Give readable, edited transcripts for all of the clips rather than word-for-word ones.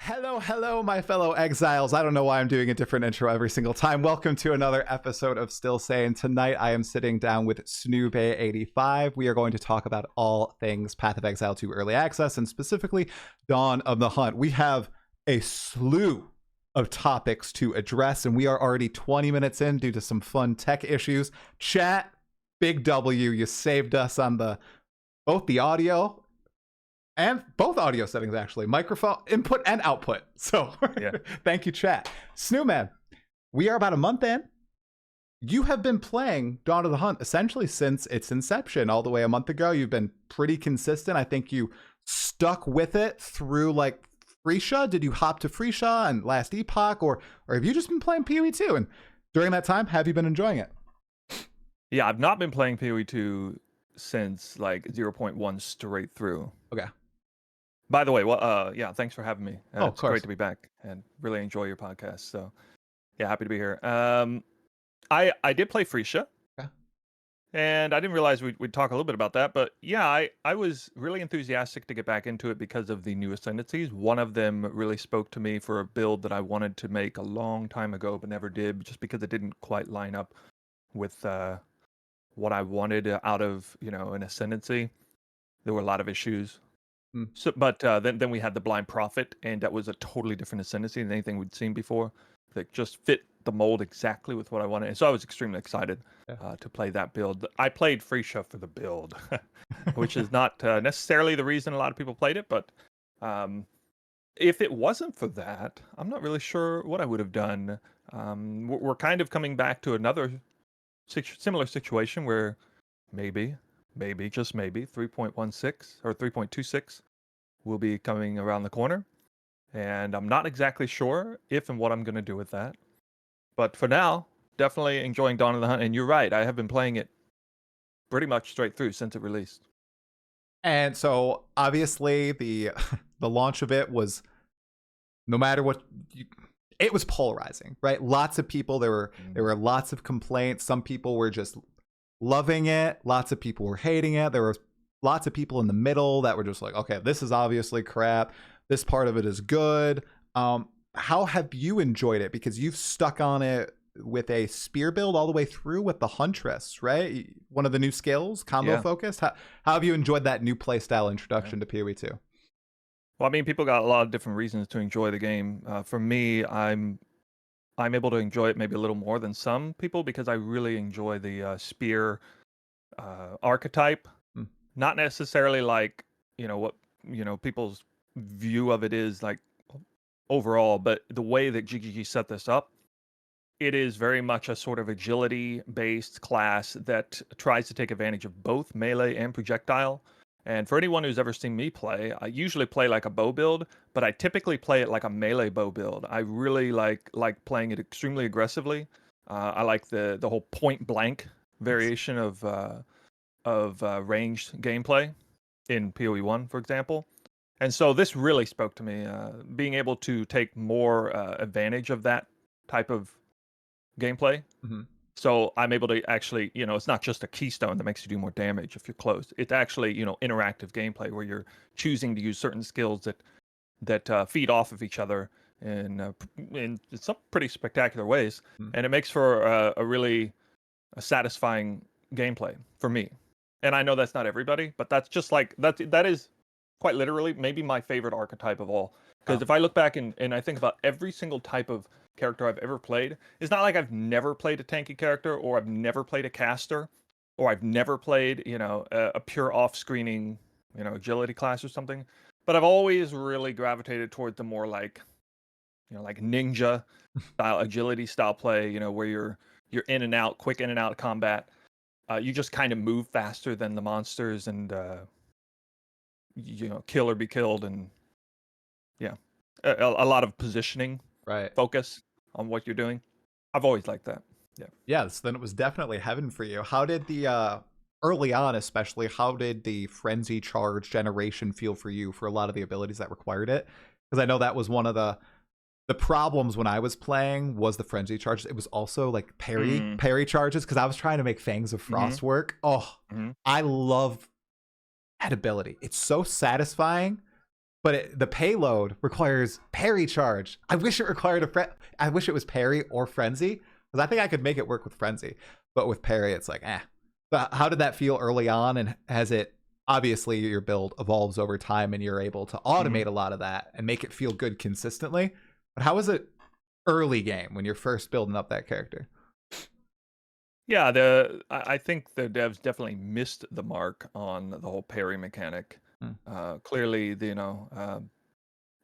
Hello, my fellow exiles. I don't know why I'm doing a different intro every single time. Welcome to another episode of Still Saying. Tonight, I am sitting down with Snoobae85. We are going to talk about all things Path of Exile 2 Early Access, and specifically Dawn of the Hunt. We have a slew of topics to address, and we are already 20 minutes in due to some fun tech issues. Chat, big W, you saved us on both the audio and both audio settings, actually, microphone input and output. So yeah. Thank you, chat. Snooman, we are about a month in. You have been playing Dawn of the Hunt essentially since its inception, all the way a month ago. You've been pretty consistent. I think you stuck with it through like Freesia. Did you hop to Freesia and last Epoch, or have you just been playing PoE2? And during that time, have you been enjoying it? Yeah, I've not been playing PoE2 since like 0.1 straight through. Okay. By the way, yeah, thanks for having me. Of it's course. Great to be back and really enjoy your podcast. So, yeah, happy to be here. I did play Freesia, okay, and I didn't realize we'd talk a little bit about that. But yeah, I was really enthusiastic to get back into it because of the new ascendancies. One of them really spoke to me for a build that I wanted to make a long time ago, but never did, just because it didn't quite line up with what I wanted out of an ascendancy. There were a lot of issues. So, but then we had the Blind Prophet, and that was a totally different ascendancy than anything we'd seen before. That just fit the mold exactly with what I wanted. And so I was extremely excited to play that build. I played Freesia for the build, which is not necessarily the reason a lot of people played it. But if it wasn't for that, I'm not really sure what I would have done. We're kind of coming back to another similar situation where maybe, just maybe, 3.16 or 3.26 will be coming around the corner. And I'm not exactly sure if and what I'm going to do with that. But for now, definitely enjoying Dawn of the Hunt. And you're right, I have been playing it pretty much straight through since it released. And so, obviously, the launch of it was, no matter what, it was polarizing, right? Lots of people, there were lots of complaints. Some people were just loving it. Lots of people were hating it. There were lots of people in the middle that were just like, okay, this is obviously crap. This part of it is good. How have you enjoyed it? Because you've stuck on it with a spear build all the way through with the huntress, right? One of the new skills, combo focused. How have you enjoyed that new playstyle introduction to PoE2? Well, I mean, people got a lot of different reasons to enjoy the game. For me, I'm able to enjoy it maybe a little more than some people because I really enjoy the spear archetype. Not necessarily like what people's view of it is like overall, but the way that GGG set this up, it is very much a sort of agility based class that tries to take advantage of both melee and projectile. And for anyone who's ever seen me play, I usually play like a bow build, but I typically play it like a melee bow build. I really like playing it extremely aggressively. I like the whole point blank variation of ranged gameplay in PoE1, for example. And so this really spoke to me, being able to take more advantage of that type of gameplay. So I'm able to actually, it's not just a keystone that makes you do more damage if you're close. It's actually, interactive gameplay where you're choosing to use certain skills that feed off of each other in some pretty spectacular ways. And it makes for a really satisfying gameplay for me. And I know that's not everybody, but that's just like, that is quite literally maybe my favorite archetype of all. Because if I look back and I think about every single type of character I've ever played, it's not like I've never played a tanky character, or I've never played a caster, or I've never played, a pure off-screening, agility class or something. But I've always really gravitated toward the more like, like ninja style, agility style play, where you're in and out, quick in and out combat. You just kind of move faster than the monsters and, kill or be killed. And yeah, a lot of positioning, focus on what you're doing. I've always liked that. Yeah. Yes, then it was definitely heaven for you. How did the, early on especially, how did the frenzy charge generation feel for you for a lot of the abilities that required it? Because I know that was one of the problems when I was playing was the frenzy charges. It was also like parry charges, because I was trying to make Fangs of Frost work. Oh, I love that ability. It's so satisfying but the payload requires parry charge. I wish it required I wish it was parry or frenzy, because I think I could make it work with frenzy, but with parry, it's like eh. But how did that feel early on, and has it? Obviously, your build evolves over time, and you're able to automate a lot of that and make it feel good consistently. But how was it early game when you're first building up that character? Yeah, I think the devs definitely missed the mark on the whole parry mechanic. Hmm. Clearly,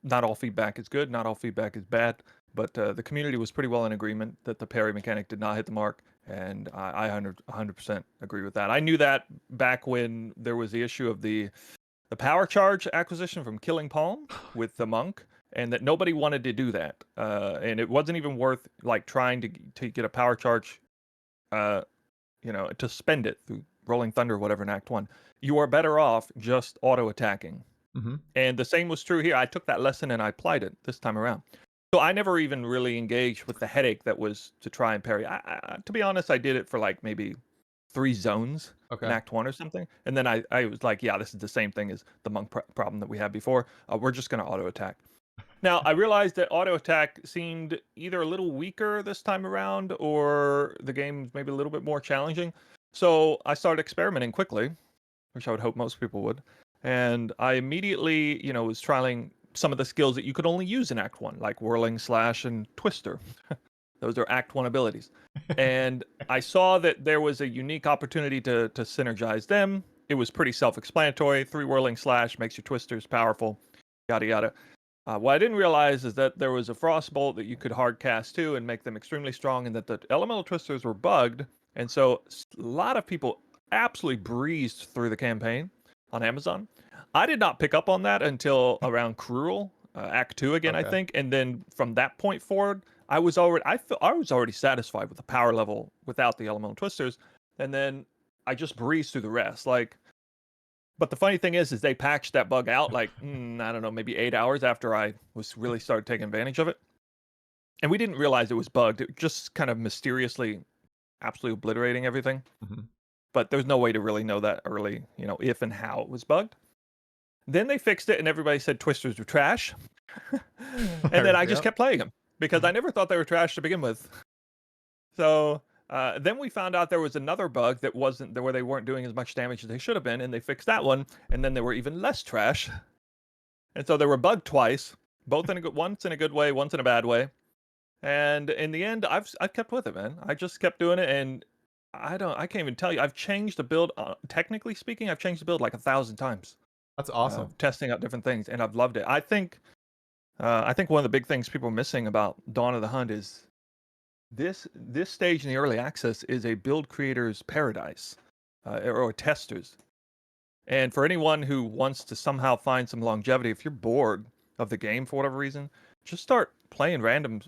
not all feedback is good, not all feedback is bad, but the community was pretty well in agreement that the parry mechanic did not hit the mark, and I 100% agree with that. I knew that back when there was the issue of the power charge acquisition from Killing Palm with the monk, and that nobody wanted to do that, and it wasn't even worth like trying to get a power charge, uh, to spend it through Rolling Thunder or whatever in Act 1. You are better off just auto-attacking. Mm-hmm. And the same was true here. I took that lesson and I applied it this time around. So I never even really engaged with the headache that was to try and parry. To be honest, I did it for like maybe 3 zones in Okay. Act 1 or something. And then I was like, yeah, this is the same thing as the monk problem that we had before. We're just going to auto-attack. Now, I realized that auto attack seemed either a little weaker this time around or the game's maybe a little bit more challenging. So I started experimenting quickly, which I would hope most people would. And I immediately, was trialing some of the skills that you could only use in Act 1, like Whirling Slash and Twister. Those are Act 1 abilities. And I saw that there was a unique opportunity to synergize them. It was pretty self-explanatory. 3 Whirling Slash makes your Twisters powerful, yada yada. What I didn't realize is that there was a Frostbolt that you could hard cast too and make them extremely strong, and that the Elemental Twisters were bugged. And so a lot of people absolutely breezed through the campaign on Amazon. I did not pick up on that until around Cruel, Act 2 again, I Okay. think. And then from that point forward, I was already satisfied with the power level without the Elemental Twisters. And then I just breezed through the rest. But the funny thing is they patched that bug out like, I don't know, maybe 8 hours after I was really started taking advantage of it. And we didn't realize it was bugged. It just kind of mysteriously, absolutely obliterating everything. Mm-hmm. But there's no way to really know that early, if and how it was bugged. Then they fixed it and everybody said Twisters were trash. And then I just kept playing them because I never thought they were trash to begin with. So then we found out there was another bug that wasn't there where they weren't doing as much damage as they should have been, and they fixed that one, and then they were even less trash. And so they were bugged twice, both once in a good way, once in a bad way. And in the end, I've kept with it, man. I just kept doing it, and I can't even tell you. I've changed the build. Technically speaking, I've changed the build like 1,000 times. That's awesome. Testing out different things, and I've loved it. I think one of the big things people are missing about Dawn of the Hunt is this stage in the early access is a build creator's paradise, or testers. And for anyone who wants to somehow find some longevity, if you're bored of the game for whatever reason, just start playing random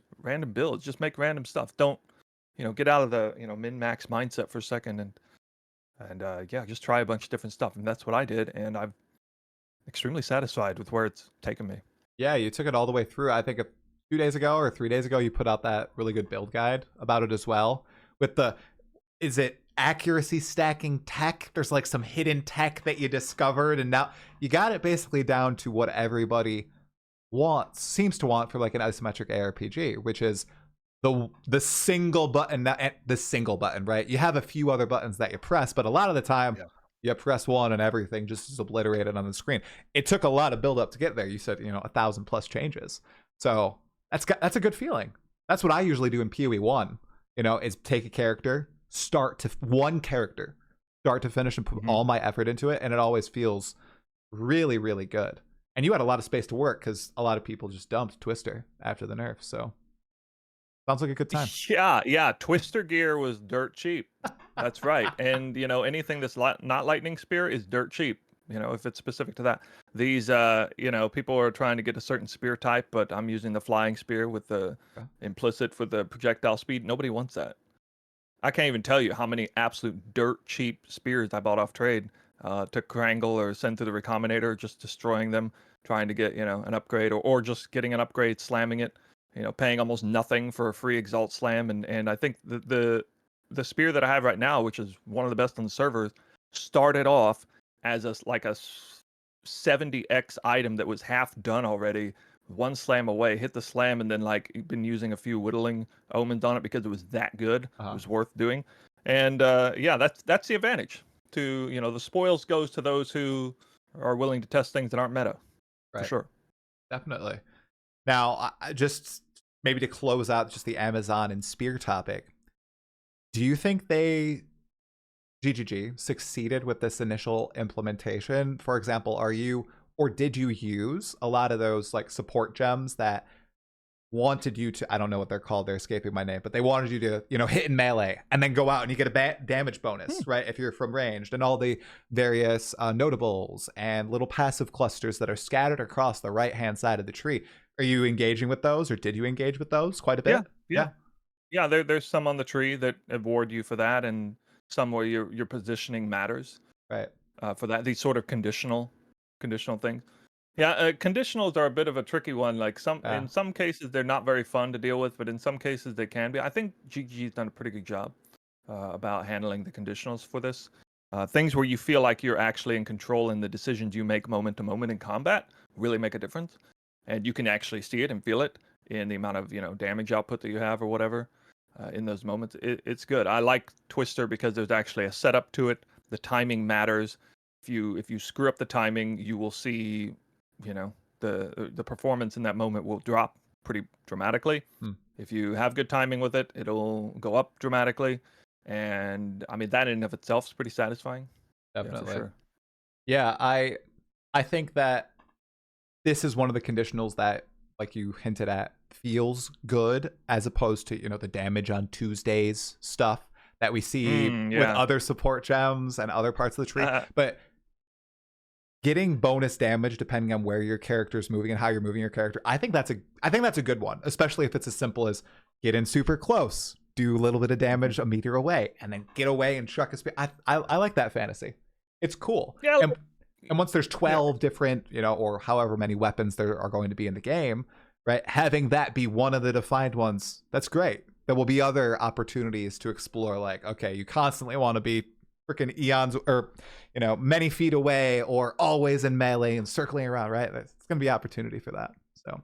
builds. Just make random stuff. Don't, get out of the, min-max mindset for a second and yeah, just try a bunch of different stuff. And that's what I did, and I'm extremely satisfied with where it's taken me. Yeah, you took it all the way through. I think 2 days ago or 3 days ago, you put out that really good build guide about it as well. With is it accuracy stacking tech? There's like some hidden tech that you discovered, and now you got it basically down to what everybody seems to want for like an isometric ARPG, which is the single button, the single button, right? You have a few other buttons that you press, but a lot of the time, you press one and everything just is obliterated on the screen. It took a lot of build up to get there. You said 1,000 plus changes, so that's a good feeling. That's what I usually do in PoE1. Is take a character, start to finish, and put all my effort into it, and it always feels really, really good. And you had a lot of space to work because a lot of people just dumped Twister after the nerf. So sounds like a good time. Yeah. Twister gear was dirt cheap. That's right. And anything that's not lightning spear is dirt cheap. If it's specific to that. These people are trying to get a certain spear type, but I'm using the flying spear with the implicit for the projectile speed. Nobody wants that. I can't even tell you how many absolute dirt cheap spears I bought off trade to Krangle or send to the Recombinator, just destroying them, trying to get an upgrade, or just getting an upgrade, slamming it, paying almost nothing for a free Exalt Slam. And I think the spear that I have right now, which is one of the best on the server, started off as a 70x item that was half done already. One slam away, hit the slam, and then like been using a few whittling omens on it because it was that good. It was worth doing. And yeah, that's the advantage. To the spoils goes to those who are willing to test things that aren't meta, for Right. sure. Definitely. Now, just maybe to close out just the Amazon and Spear topic, do you think they GGG succeeded with this initial implementation? For example, did you use a lot of those like support gems that wanted you to, I don't know what they're called, they're escaping my name, but they wanted you to, hit in melee and then go out and you get a damage bonus, right? If you're from ranged, and all the various notables and little passive clusters that are scattered across the right-hand side of the tree. Are you engaging with those, or did you engage with those quite a bit? Yeah. There's some on the tree that award you for that, and some where your positioning matters. Right. For that, these sort of conditional things. Yeah, conditionals are a bit of a tricky one. Like in some cases they're not very fun to deal with, but in some cases they can be. I think GG's done a pretty good job about handling the conditionals for this. Things where you feel like you're actually in control and the decisions you make moment to moment in combat really make a difference, and you can actually see it and feel it in the amount of damage output that you have or whatever in those moments. It's good. I like Twister because there's actually a setup to it. The timing matters. If you screw up the timing, you will see the performance in that moment will drop pretty dramatically. If you have good timing with it, it'll go up dramatically. And I mean, that in and of itself is pretty satisfying. Definitely. Yeah, for sure. Yeah, I think that this is one of the conditionals that, like you hinted at, feels good, as opposed to the damage on Tuesdays stuff that we see with other support gems and other parts of the tree. But getting bonus damage depending on where your character is moving and how you're moving your character, I think that's a good one, especially if it's as simple as get in super close, do a little bit of damage a meter away, and then get away and chuck a spear. I like that fantasy. It's cool. Yeah. And once there's 12 different, or however many weapons there are going to be in the game, right? Having that be one of the defined ones, that's great. There will be other opportunities to explore, like, okay, you constantly want to be freaking eons or many feet away, or always in melee and circling around, right? It's going to be opportunity for that. So,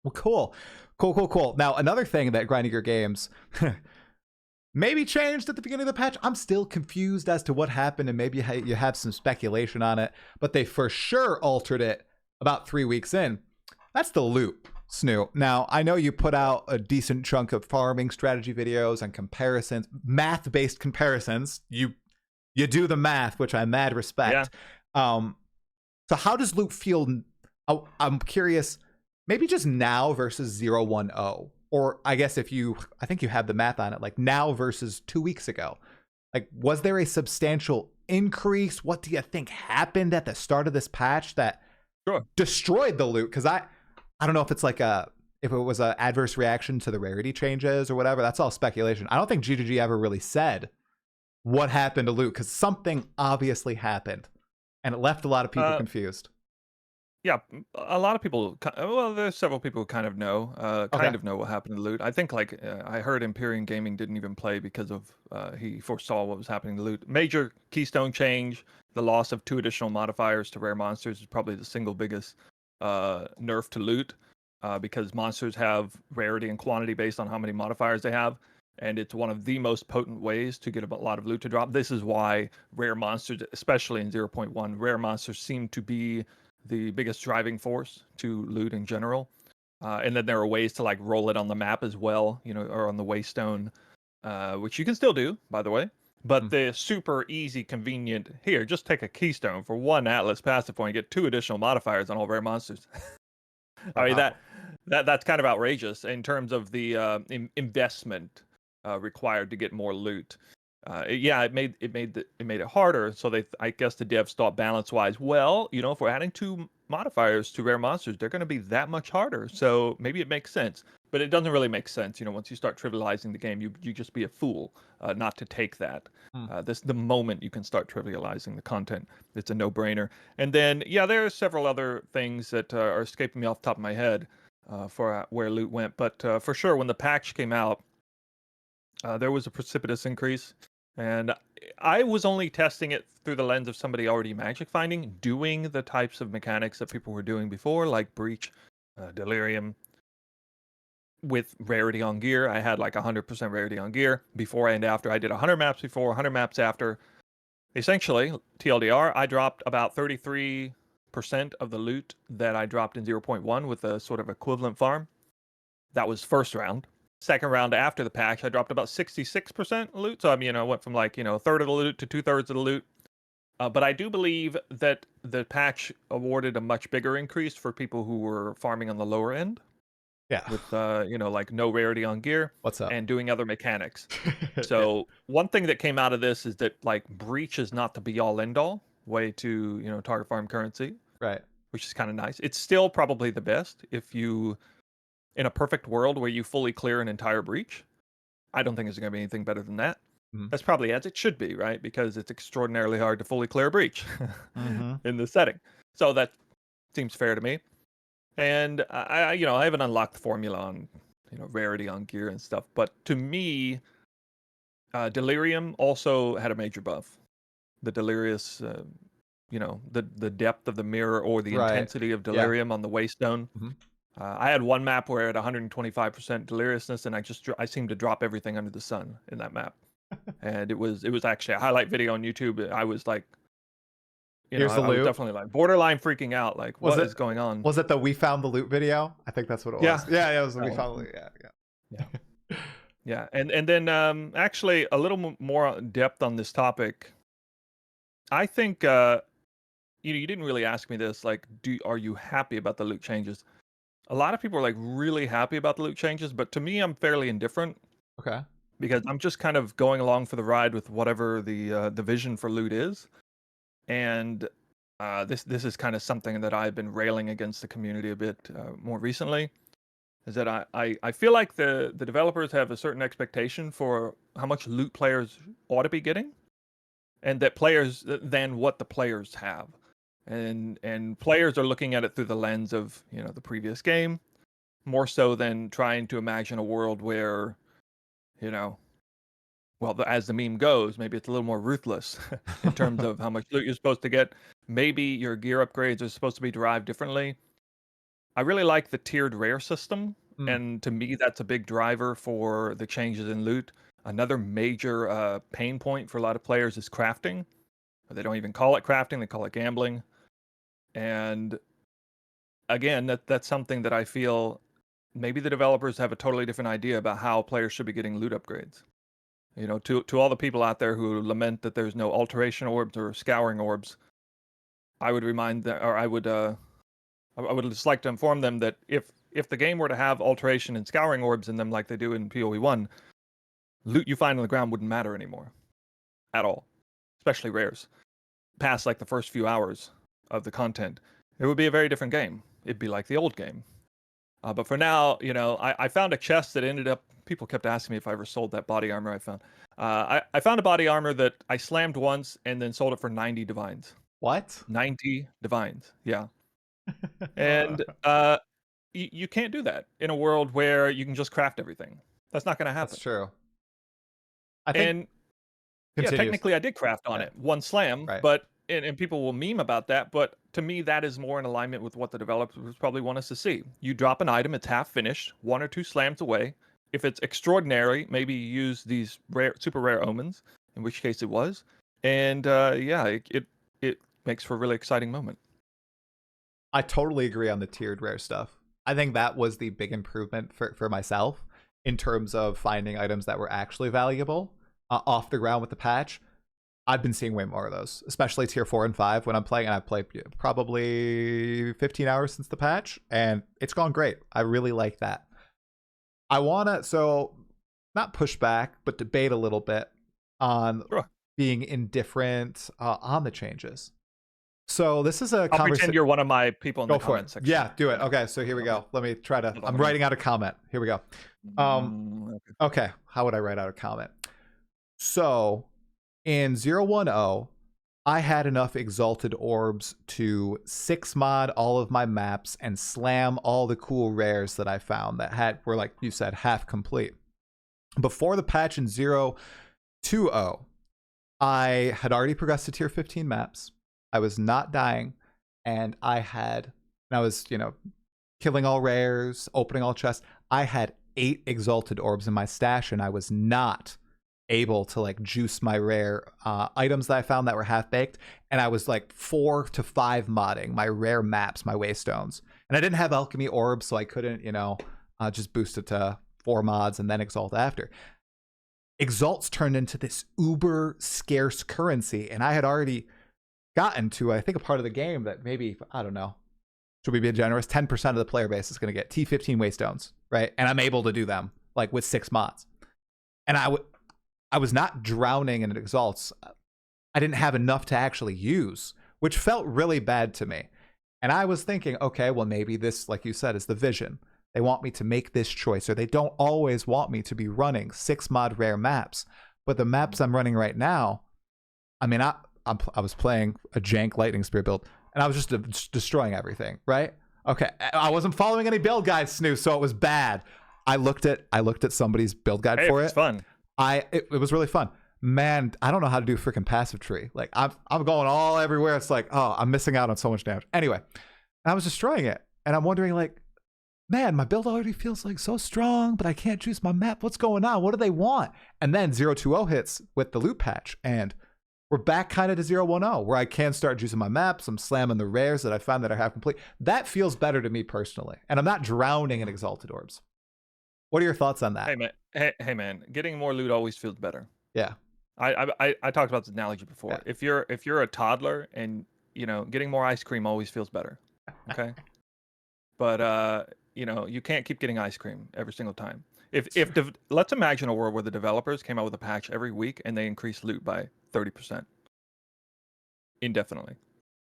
well, cool. Now, another thing that Grinding Your Games maybe changed at the beginning of the patch, I'm still confused as to what happened, and maybe you have some speculation on it, but they for sure altered it about 3 weeks in. That's the loot, Snoo. Now, I know you put out a decent chunk of farming strategy videos and comparisons, math-based comparisons. You do the math, which I mad respect. Yeah. So how does loot feel? I'm curious, maybe just now versus 0.10, or I guess I think you have the math on it, like now versus 2 weeks ago. Like, was there a substantial increase? What do you think happened at the start of this patch that destroyed the loot? Because I don't know if it's like if it was an adverse reaction to the rarity changes or whatever. That's all speculation. I don't think GGG ever really said what happened to loot, because something obviously happened and it left a lot of people confused. Yeah, a lot of people, well, there's several people who kind of know what happened to loot. I think I heard Empyrean Gaming didn't even play because of he foresaw what was happening to loot. Major keystone change, the loss of 2 additional modifiers to rare monsters is probably the single biggest nerf to loot, because monsters have rarity and quantity based on how many modifiers they have. And it's one of the most potent ways to get a lot of loot to drop. This is why rare monsters, especially in 0.1, rare monsters seem to be the biggest driving force to loot in general. And then there are ways to like roll it on the map as well, or on the waystone, which you can still do, by the way. But the super easy, convenient, here, just take a keystone for 1 Atlas passive point, get 2 additional modifiers on all rare monsters. I mean, that's kind of outrageous in terms of the investment required to get more loot. It made it harder. So I guess the devs thought balance wise, well, if we're adding 2 modifiers to rare monsters, they're going to be that much harder. So maybe it makes sense, but it doesn't really make sense. Once you start trivializing the game, you just be a fool not to take that. The moment you can start trivializing the content, it's a no-brainer. And then there are several other things that are escaping me off the top of my head for where loot went, but for sure when the patch came out, there was a precipitous increase And I was only testing it through the lens of somebody already magic finding, doing the types of mechanics that people were doing before, like Breach, Delirium, with rarity on gear. I had like 100% rarity on gear before and after. I did 100 maps before, 100 maps after. Essentially, TLDR, I dropped about 33% of the loot that I dropped in 0.1 with a sort of equivalent farm. That was first round. Second round after the patch, I dropped about 66% loot. So I went from like, a third of the loot to 2/3 of the loot. But I do believe that the patch awarded a much bigger increase for people who were farming on the lower end. Yeah. With like no rarity on gear. What's up? And doing other mechanics. Yeah. So one thing that came out of this is that like Breach is not the be all end all way to target farm currency, Right. which is kind of nice. It's still probably the best if you, in a perfect world where you fully clear an entire Breach. I don't think there's going to be anything better than that. Mhm. That's probably as it should be, right? Because it's extraordinarily hard to fully clear a Breach Mhm. in this setting. So that seems fair to me. And I haven't unlocked the formula on rarity on gear and stuff, but to me, Delirium also had a major buff. The delirious, the depth of the mirror or the Right. intensity of Yeah. delirium on the waystone. Mhm. I had one map where I had 125% deliriousness, and I seemed to drop everything under the sun in that map. And it was actually a highlight video on YouTube. I was like, Here's the I was loot. definitely like borderline freaking out. Like, what is going on? Was it the We Found the Loot video? I think that's what it was. Yeah, it was the We Found the Loot. Yeah. Yeah, and then actually a little more depth on this topic. I think you didn't really ask me this. Like, are you happy about the loot changes? A lot of people are like really happy about the loot changes, but to me, I'm fairly indifferent. Okay. Because I'm just kind of going along for the ride with whatever the vision for loot is, and this is kind of something that I've been railing against the community a bit more recently. Is that I feel like the developers have a certain expectation for how much loot players ought to be getting, and that players than what the players have, and players are looking at it through the lens of the previous game, more so than trying to imagine a world where, well, as the meme goes, maybe it's a little more ruthless in terms of how much loot you're supposed to get. Maybe your gear upgrades are supposed to be derived differently. I really like the tiered rare system, and to me, that's a big driver for the changes in loot. Another major pain point for a lot of players is crafting. They don't even call it crafting; they call it gambling. And again, that's something that I feel maybe the developers have a totally different idea about how players should be getting loot upgrades. To all the people out there who lament that there's no alteration orbs or scouring orbs, I would remind them, or I would just like to inform them that if the game were to have alteration and scouring orbs in them like they do in PoE1, loot you find on the ground wouldn't matter anymore at all, especially rares. Past like the first few hours of the content, it would be a very different game. It'd be like the old game. But for now, I found a chest that ended up. People kept asking me if I ever sold that body armor I found. I found a body armor that I slammed once and then sold it for 90 divines. What? 90 divines, yeah. And you can't do that in a world where you can just craft everything. That's not going to happen. That's true. I think. And technically I did craft on it, one slam, right. but and people will meme about that, but to me that is more in alignment with what the developers probably want us to see. You drop an item, it's half finished, 1 or 2 slams away. If it's extraordinary, maybe you use these super rare omens, in which case it was. And it makes for a really exciting moment. I totally agree on the tiered rare stuff. I think that was the big improvement for myself in terms of finding items that were actually valuable off the ground with the patch. I've been seeing way more of those, especially tier 4 and 5 when I'm playing, and I've played probably 15 hours since the patch, and it's gone great. I really like that. I want to, not push back, but debate a little bit on being indifferent on the changes. So this is a conversation. I'll pretend you're one of my people in the comment section. Yeah, do it. Okay, so here we go. Let me try to, I'm writing out a comment. Here we go. Okay, how would I write out a comment? So in 010, I had enough exalted orbs to 6-mod all of my maps and slam all the cool rares that I found that were, like you said, half complete. Before the patch in 020, I had already progressed to tier 15 maps. I was not dying, and I was, killing all rares, opening all chests. I had 8 exalted orbs in my stash, and I was not able to like juice my rare items that I found that were half baked, and I was like 4 to 5 modding my rare maps, my waystones, and I didn't have alchemy orbs, so I couldn't, just boost it to 4 mods and then exalt after. Exalts turned into this uber scarce currency, and I had already gotten to, I think, a part of the game that maybe, I don't know, should we be generous, 10% of the player base is going to get T15 waystones, right? And I'm able to do them like with 6 mods, and I was not drowning in exalts. I didn't have enough to actually use, which felt really bad to me. And I was thinking, okay, well, maybe this, like you said, is the vision. They want me to make this choice, or they don't always want me to be running 6 mod rare maps. But the maps I'm running right now, I mean, I was playing a jank lightning spear build, and I was just destroying everything, right? Okay, I wasn't following any build guides, Snoo, so it was bad. I looked at somebody's build guide for it. It's fun. It was really fun. Man, I don't know how to do freaking passive tree. Like I'm going all everywhere. It's like, oh, I'm missing out on so much damage. Anyway, I was destroying it, and I'm wondering, like, man, my build already feels like so strong, but I can't choose my map. What's going on? What do they want? And then 020 hits with the loot patch, and we're back kind of to 010, where I can start choosing my maps. I'm slamming the rares that I found that are half complete. That feels better to me personally, and I'm not drowning in exalted orbs. What are your thoughts on that? Hey man, hey man, getting more loot always feels better. Yeah. I talked about this analogy before. Yeah. If you're a toddler and getting more ice cream always feels better. Okay. But you can't keep getting ice cream every single time. Let's imagine a world where the developers came out with a patch every week and they increased loot by 30% indefinitely.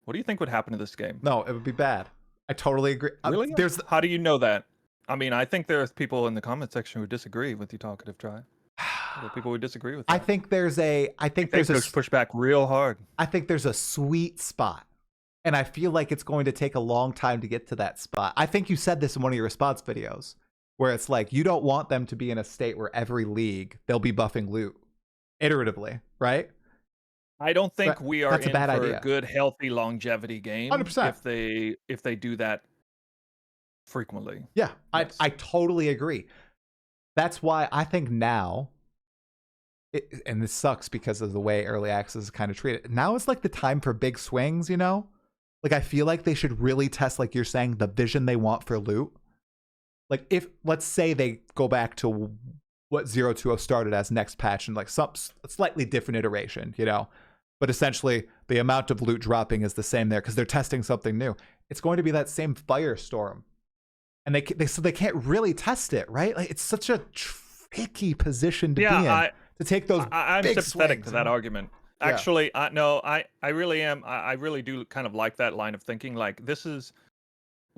What do you think would happen to this game? No, it would be bad. I totally agree. Really? How do you know that? I mean, I think there's people in the comment section who disagree with you, Talkative Try. There are people who disagree with that. I think there's push back real hard. I think there's a sweet spot, and I feel like it's going to take a long time to get to that spot. I think you said this in one of your response videos, where it's like you don't want them to be in a state where every league they'll be buffing loot iteratively, right? I don't think we are in for a good, healthy longevity game 100%. if they do that frequently. Yeah, yes. I totally agree. That's why I think now, and this sucks because of the way early access is kind of treated. Now is like the time for big swings, Like, I feel like they should really test, like you're saying, the vision they want for loot. Like, if, let's say they go back to what 020 started as next patch and like some slightly different iteration, But essentially, the amount of loot dropping is the same there because they're testing something new. It's going to be that same firestorm. And they can't really test it, right? Like, it's such a tricky position to be in. To take those I'm big sympathetic swings, to that argument. Actually, I really am. I really do kind of like that line of thinking. Like,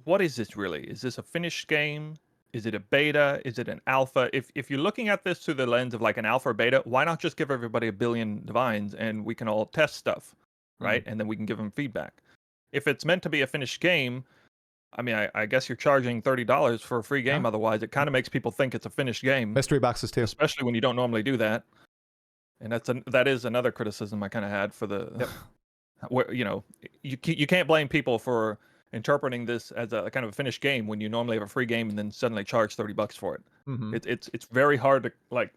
what is this really? Is this a finished game? Is it a beta? Is it an alpha? If you're looking at this through the lens of like an alpha or beta, why not just give everybody 1 billion divines and we can all test stuff, right? And then we can give them feedback. If it's meant to be a finished game, I mean, I guess you're charging $30 for a free game. Yeah. Otherwise, it kind of makes people think it's a finished game. Mystery boxes too, especially when you don't normally do that. And that is another criticism I kind of had for the, where you can't blame people for interpreting this as a kind of a finished game when you normally have a free game and then suddenly charge $30 for it. Mm-hmm. It's very hard to like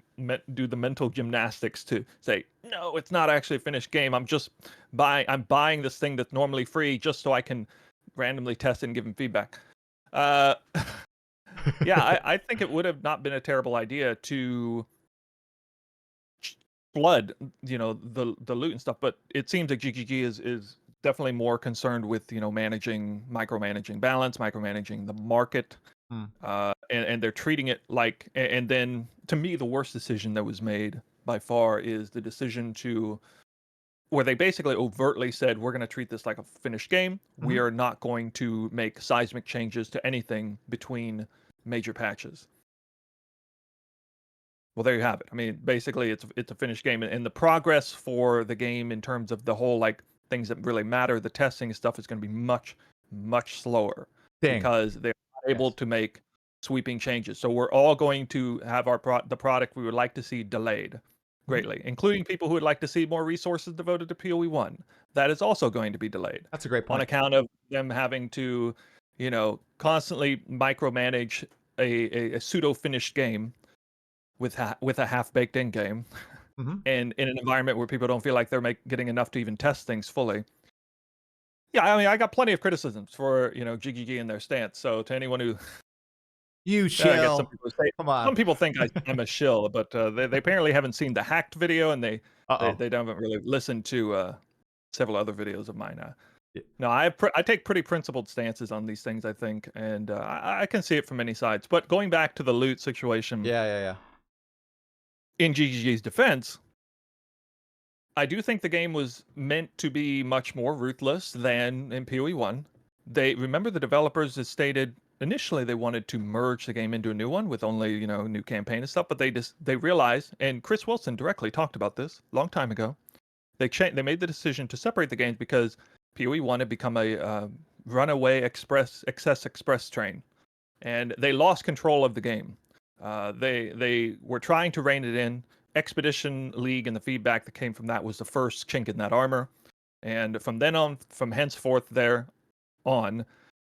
do the mental gymnastics to say no, it's not actually a finished game. I'm buying this thing that's normally free just so I can randomly test it and give him feedback. I think it would have not been a terrible idea to flood, the loot and stuff. But it seems like GGG is definitely more concerned with micromanaging balance, micromanaging the market, and they're treating it like. And then to me, the worst decision that was made by far is the decision where they basically overtly said, we're going to treat this like a finished game. Mm-hmm. We are not going to make seismic changes to anything between major patches. Well, there you have it. I mean, basically, it's a finished game. And the progress for the game in terms of the whole, like, things that really matter, the testing stuff is going to be much, much slower. Because they're not able to make sweeping changes. So we're all going to have the product we would like to see delayed. greatly, including people who would like to see more resources devoted to PoE1. That is also going to be delayed That's a great on point. account of them having to, constantly micromanage a pseudo-finished game with a half-baked end game, Mm-hmm. and in an environment where people don't feel like they're getting enough to even test things fully. Yeah, I mean, I got plenty of criticisms for GGG and their stance. So to anyone who, You I guess chill. Come on. some people think I'm a shill, but they apparently haven't seen the hacked video, and they Uh-oh. haven't really listened to several other videos of mine. Yeah. No, I take pretty principled stances on these things, I think, and I can see it from many sides. But going back to the loot situation, Yeah. in GGG's defense, I do think the game was meant to be much more ruthless than in PoE1. The developers had stated initially they wanted to merge the game into a new one with only, new campaign and stuff, but they realized, and Chris Wilson directly talked about this a long time ago. They made the decision to separate the games because PoE1 had become a runaway excess express train, and they lost control of the game. They were trying to rein it in. Expedition League and the feedback that came from that was the first chink in that armor. And from then on, from henceforth there on,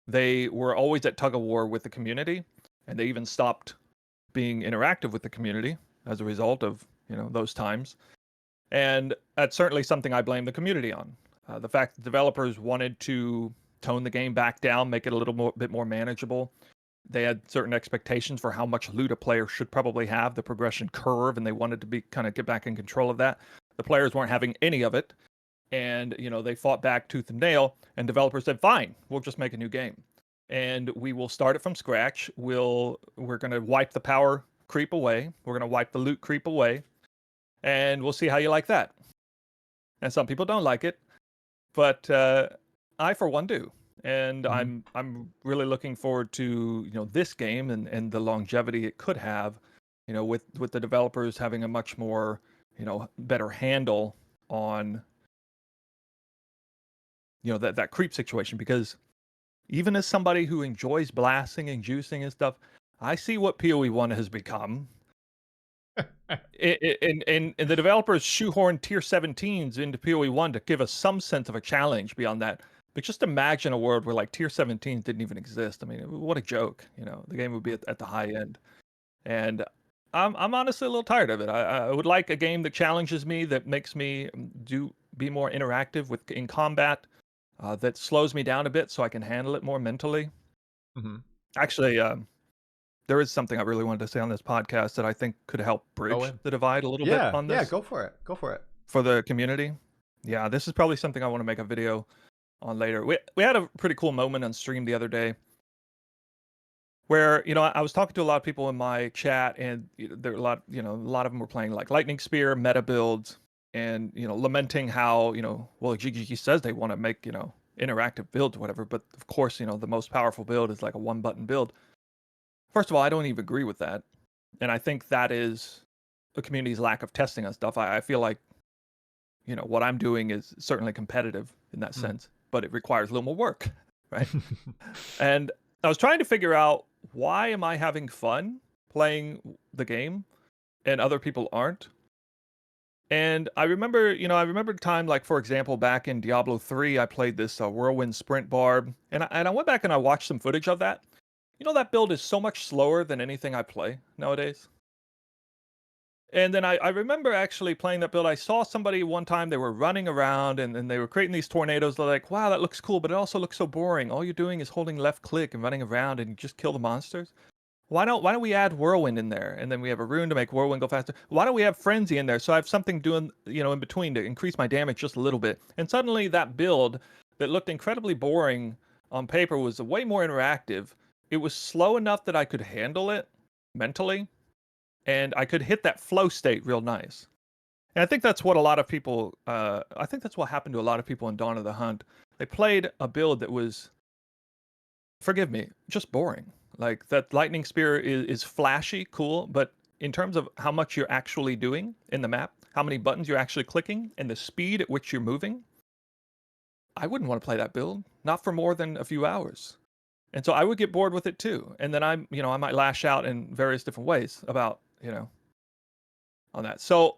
they were always at tug of war with the community, and they even stopped being interactive with the community as a result of those times. And that's certainly something I blame the community on. The fact that developers wanted to tone the game back down, make it a bit more manageable. They had certain expectations for how much loot a player should probably have, the progression curve, and they wanted to get back in control of that. The players weren't having any of it, and they fought back tooth and nail. And developers said, "Fine, we'll just make a new game, and we will start it from scratch. We're going to wipe the power creep away. We're going to wipe the loot creep away, and we'll see how you like that." And some people don't like it, but I, for one, do. And Mm-hmm. I'm really looking forward to this game and the longevity it could have, with the developers having a much more better handle on that creep situation. Because even as somebody who enjoys blasting and juicing and stuff, I see what PoE1 has become. And the developers shoehorned tier 17s into PoE1 to give us some sense of a challenge beyond that. But just imagine a world where like tier 17s didn't even exist. I mean, what a joke. The game would be at the high end. And I'm honestly a little tired of it. I would like a game that challenges me, that makes me be more interactive in combat, that slows me down a bit so I can handle it more mentally. Mm-hmm. Actually, there is something I really wanted to say on this podcast that I think could help Go bridge in. the divide a little bit on Yeah. this Go for it. Go for it. for the community. Yeah, this is probably something I want to make a video on later. We had a pretty cool moment on stream the other day where I was talking to a lot of people in my chat, and there were a lot of them were playing like Lightning Spear meta builds, and lamenting how well, GGG says they want to make interactive builds or whatever, but of course the most powerful build is like a one button build. First of all, I don't even agree with that, and I think that is the community's lack of testing on stuff. I feel like what I'm doing is certainly competitive in that sense, but it requires a little more work, right? And I was trying to figure out, why am I having fun playing the game and other people aren't? And I remember the time, like, for example, back in Diablo 3, I played this Whirlwind Sprint Barb, and I went back and I watched some footage of that. That build is so much slower than anything I play nowadays. And then I remember actually playing that build. I saw somebody one time, they were running around and they were creating these tornadoes. They're like, wow, that looks cool, but it also looks so boring. All you're doing is holding left click and running around and you just kill the monsters. Why don't we add Whirlwind in there? And then we have a rune to make Whirlwind go faster. Why don't we have Frenzy in there so I have something doing, in between to increase my damage just a little bit? And suddenly that build that looked incredibly boring on paper was way more interactive. It was slow enough that I could handle it mentally, and I could hit that flow state real nice. And I think that's what a lot of people, I think that's what happened to a lot of people in Dawn of the Hunt. They played a build that was, forgive me, just boring. Like, that Lightning Spear is flashy, cool, but in terms of how much you're actually doing in the map, how many buttons you're actually clicking, and the speed at which you're moving, I wouldn't want to play that build, not for more than a few hours. And so I would get bored with it too. And then I might lash out in various different ways about, on that. So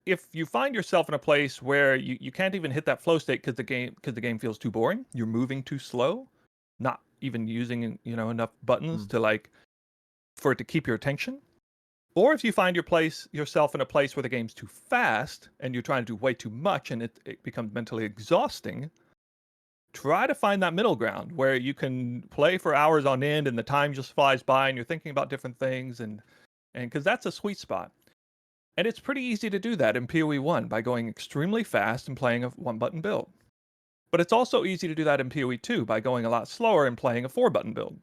if you find yourself in a place where you can't even hit that flow state because the game feels too boring, you're moving too slow, not even using enough buttons Mm. to like for it to keep your attention, or if you find yourself in a place where the game's too fast and you're trying to do way too much and it becomes mentally exhausting, try to find that middle ground where you can play for hours on end and the time just flies by and you're thinking about different things and because that's a sweet spot. And it's pretty easy to do that in PoE1 by going extremely fast and playing a one-button build. But it's also easy to do that in PoE2 by going a lot slower and playing a four-button build.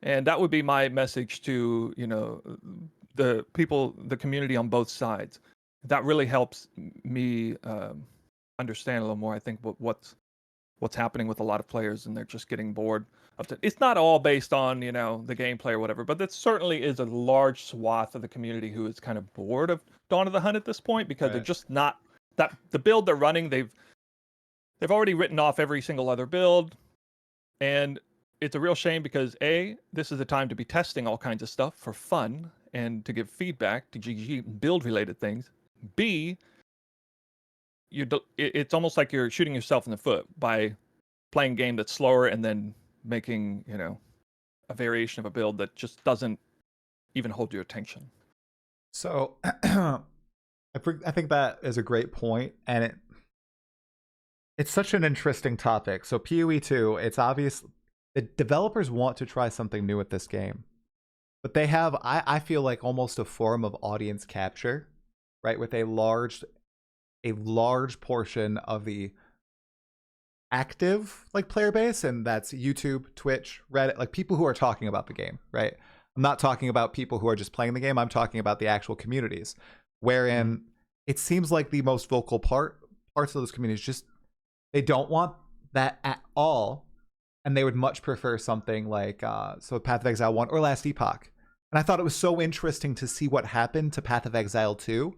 And that would be my message to, the people, the community on both sides. That really helps me understand a little more, I think, what's happening with a lot of players, and they're just getting bored of it. It's not all based on, the gameplay or whatever, but that certainly is a large swath of the community who is kind of bored of Dawn of the Hunt at this point because they're Right. just not that the build they're running, they've already written off every single other build. And it's a real shame because A, this is a time to be testing all kinds of stuff for fun and to give feedback to GG build related things. B, it's almost like you're shooting yourself in the foot by playing a game that's slower and then making, a variation of a build that just doesn't even hold your attention. So I think that is a great point, and it's such an interesting topic. So PoE2, it's obvious the developers want to try something new with this game, but they have, I feel like, almost a form of audience capture, right? With a large portion of the active like player base, and that's YouTube, Twitch, Reddit, like people who are talking about the game, right? I'm not talking about people who are just playing the game. I'm talking about the actual communities, wherein it seems like the most vocal parts of those communities just they don't want that at all, and they would much prefer something like so Path of Exile 1 or Last Epoch. And I thought it was so interesting to see what happened to Path of Exile 2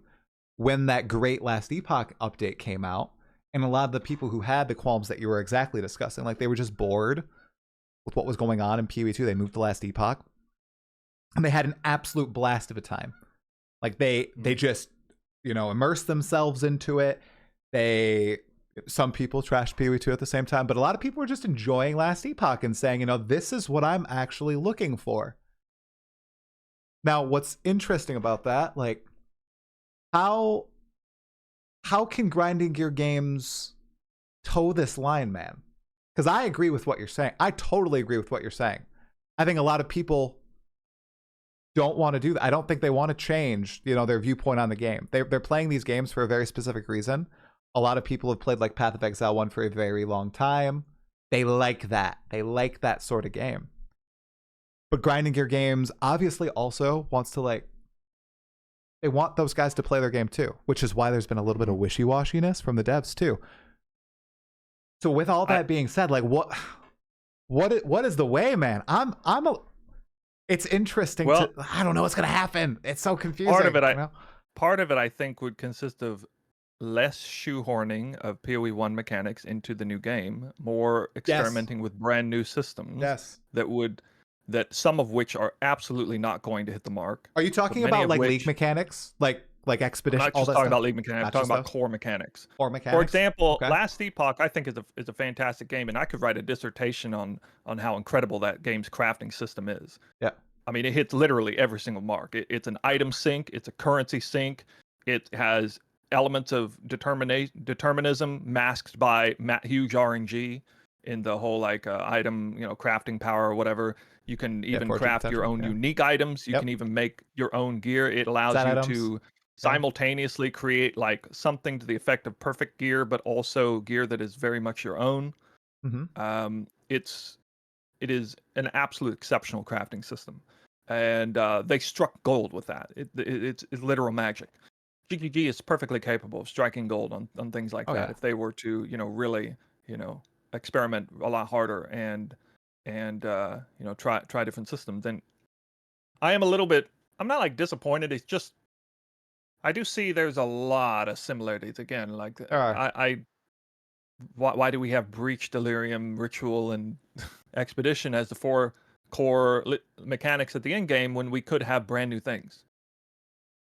when that great Last Epoch update came out. And a lot of the people who had the qualms that you were exactly discussing, like they were just bored with what was going on in PoE2, they moved to Last Epoch. And they had an absolute blast of a time. Like they just, immersed themselves into it. Some people trashed PoE2 at the same time, but a lot of people were just enjoying Last Epoch and saying, this is what I'm actually looking for. Now, what's interesting about that, like, how can grinding gear games toe this line, man? Because I agree with what you're saying. I totally agree with what you're saying. I think a lot of people don't want to do that. I don't think they want to change, their viewpoint on the game. They're playing these games for a very specific reason. A lot of people have played like Path of Exile 1 for a very long time. They like that. They like that sort of game. But grinding gear games obviously also wants to they want those guys to play their game too, which is why there's been a little bit of wishy-washiness from the devs too. So with all that being said, like what is the way, man? It's interesting I don't know what's gonna happen. It's so confusing. Part of it I think would consist of less shoehorning of PoE1 mechanics into the new game, more experimenting with brand new systems that some of which are absolutely not going to hit the mark. Are you talking about like league mechanics? Like expedition? I'm not just talking about league mechanics, I'm talking about core mechanics. For example, Last Epoch I think is a fantastic game, and I could write a dissertation on how incredible that game's crafting system is. Yeah. I mean, it hits literally every single mark. It's an item sync, it's a currency sync, it has elements of determinism masked by huge RNG in the whole item crafting power or whatever. You can even craft your own unique items. You can even make your own gear. It allows you to simultaneously create something to the effect of perfect gear, but also gear that is very much your own. It is an absolute exceptional crafting system, and they struck gold with that. It's literal magic. GGG is perfectly capable of striking gold on things like that if they were to really experiment a lot harder and try different systems. And I am I'm not disappointed. It's just I do see there's a lot of similarities again. Why do we have Breach, Delirium, Ritual, and Expedition as the four core mechanics at the end game when we could have brand new things?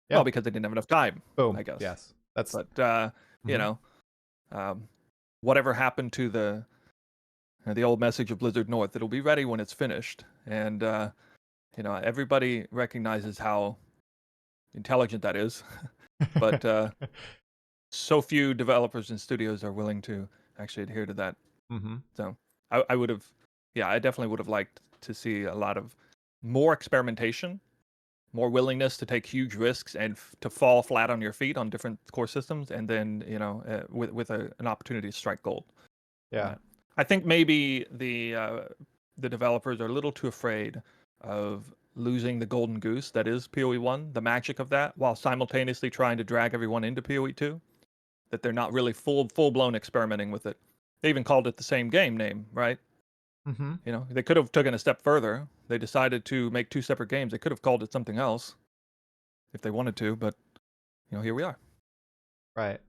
Yeah. Well, because they didn't have enough time, Boom. I guess. Yes. That's. But you Mhm. know, whatever happened to the old message of Blizzard North, it'll be ready when it's finished. And everybody recognizes how intelligent that is, but so few developers and studios are willing to actually adhere to that. Mm-hmm. So I would have, yeah, I definitely would have liked to see a lot of more experimentation, more willingness to take huge risks and to fall flat on your feet on different core systems, and then with an opportunity to strike gold. Yeah. I think maybe the developers are a little too afraid of losing the golden goose that is PoE1, the magic of that, while simultaneously trying to drag everyone into PoE2. That they're not really full blown experimenting with it. They even called it the same game name, right? Mm-hmm. They could have taken a step further. They decided to make two separate games. They could have called it something else if they wanted to, but here we are. Right.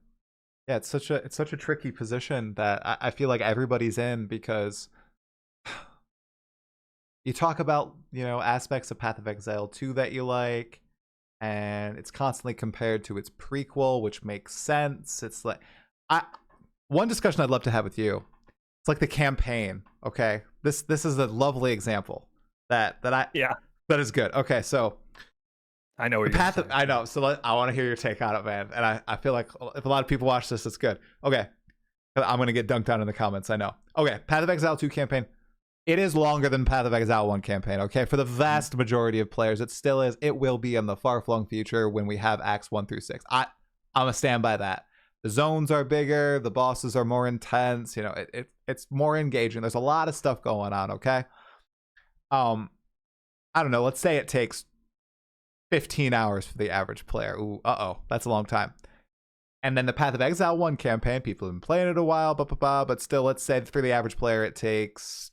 Yeah, it's such a tricky position that I feel like everybody's in, because you talk about, aspects of Path of Exile 2 that you like, and it's constantly compared to its prequel, which makes sense. It's like one discussion I'd love to have with you. It's like the campaign, okay? This is a lovely example that is good. Okay, so I know what the you're path. I know. So I want to hear your take on it, man. And I feel like if a lot of people watch this, it's good. Okay, I'm gonna get dunked on in the comments. I know. Okay, Path of Exile 2 campaign. It is longer than Path of Exile 1 campaign. Okay, for the vast majority of players, it still is. It will be in the far-flung future when we have Acts 1 through 6. I'm gonna stand by that. The zones are bigger. The bosses are more intense. It's more engaging. There's a lot of stuff going on. Okay. I don't know. Let's say it takes 15 hours for the average player. Ooh, that's a long time. And then the Path of Exile 1 campaign, people have been playing it a while, but still, let's say for the average player, it takes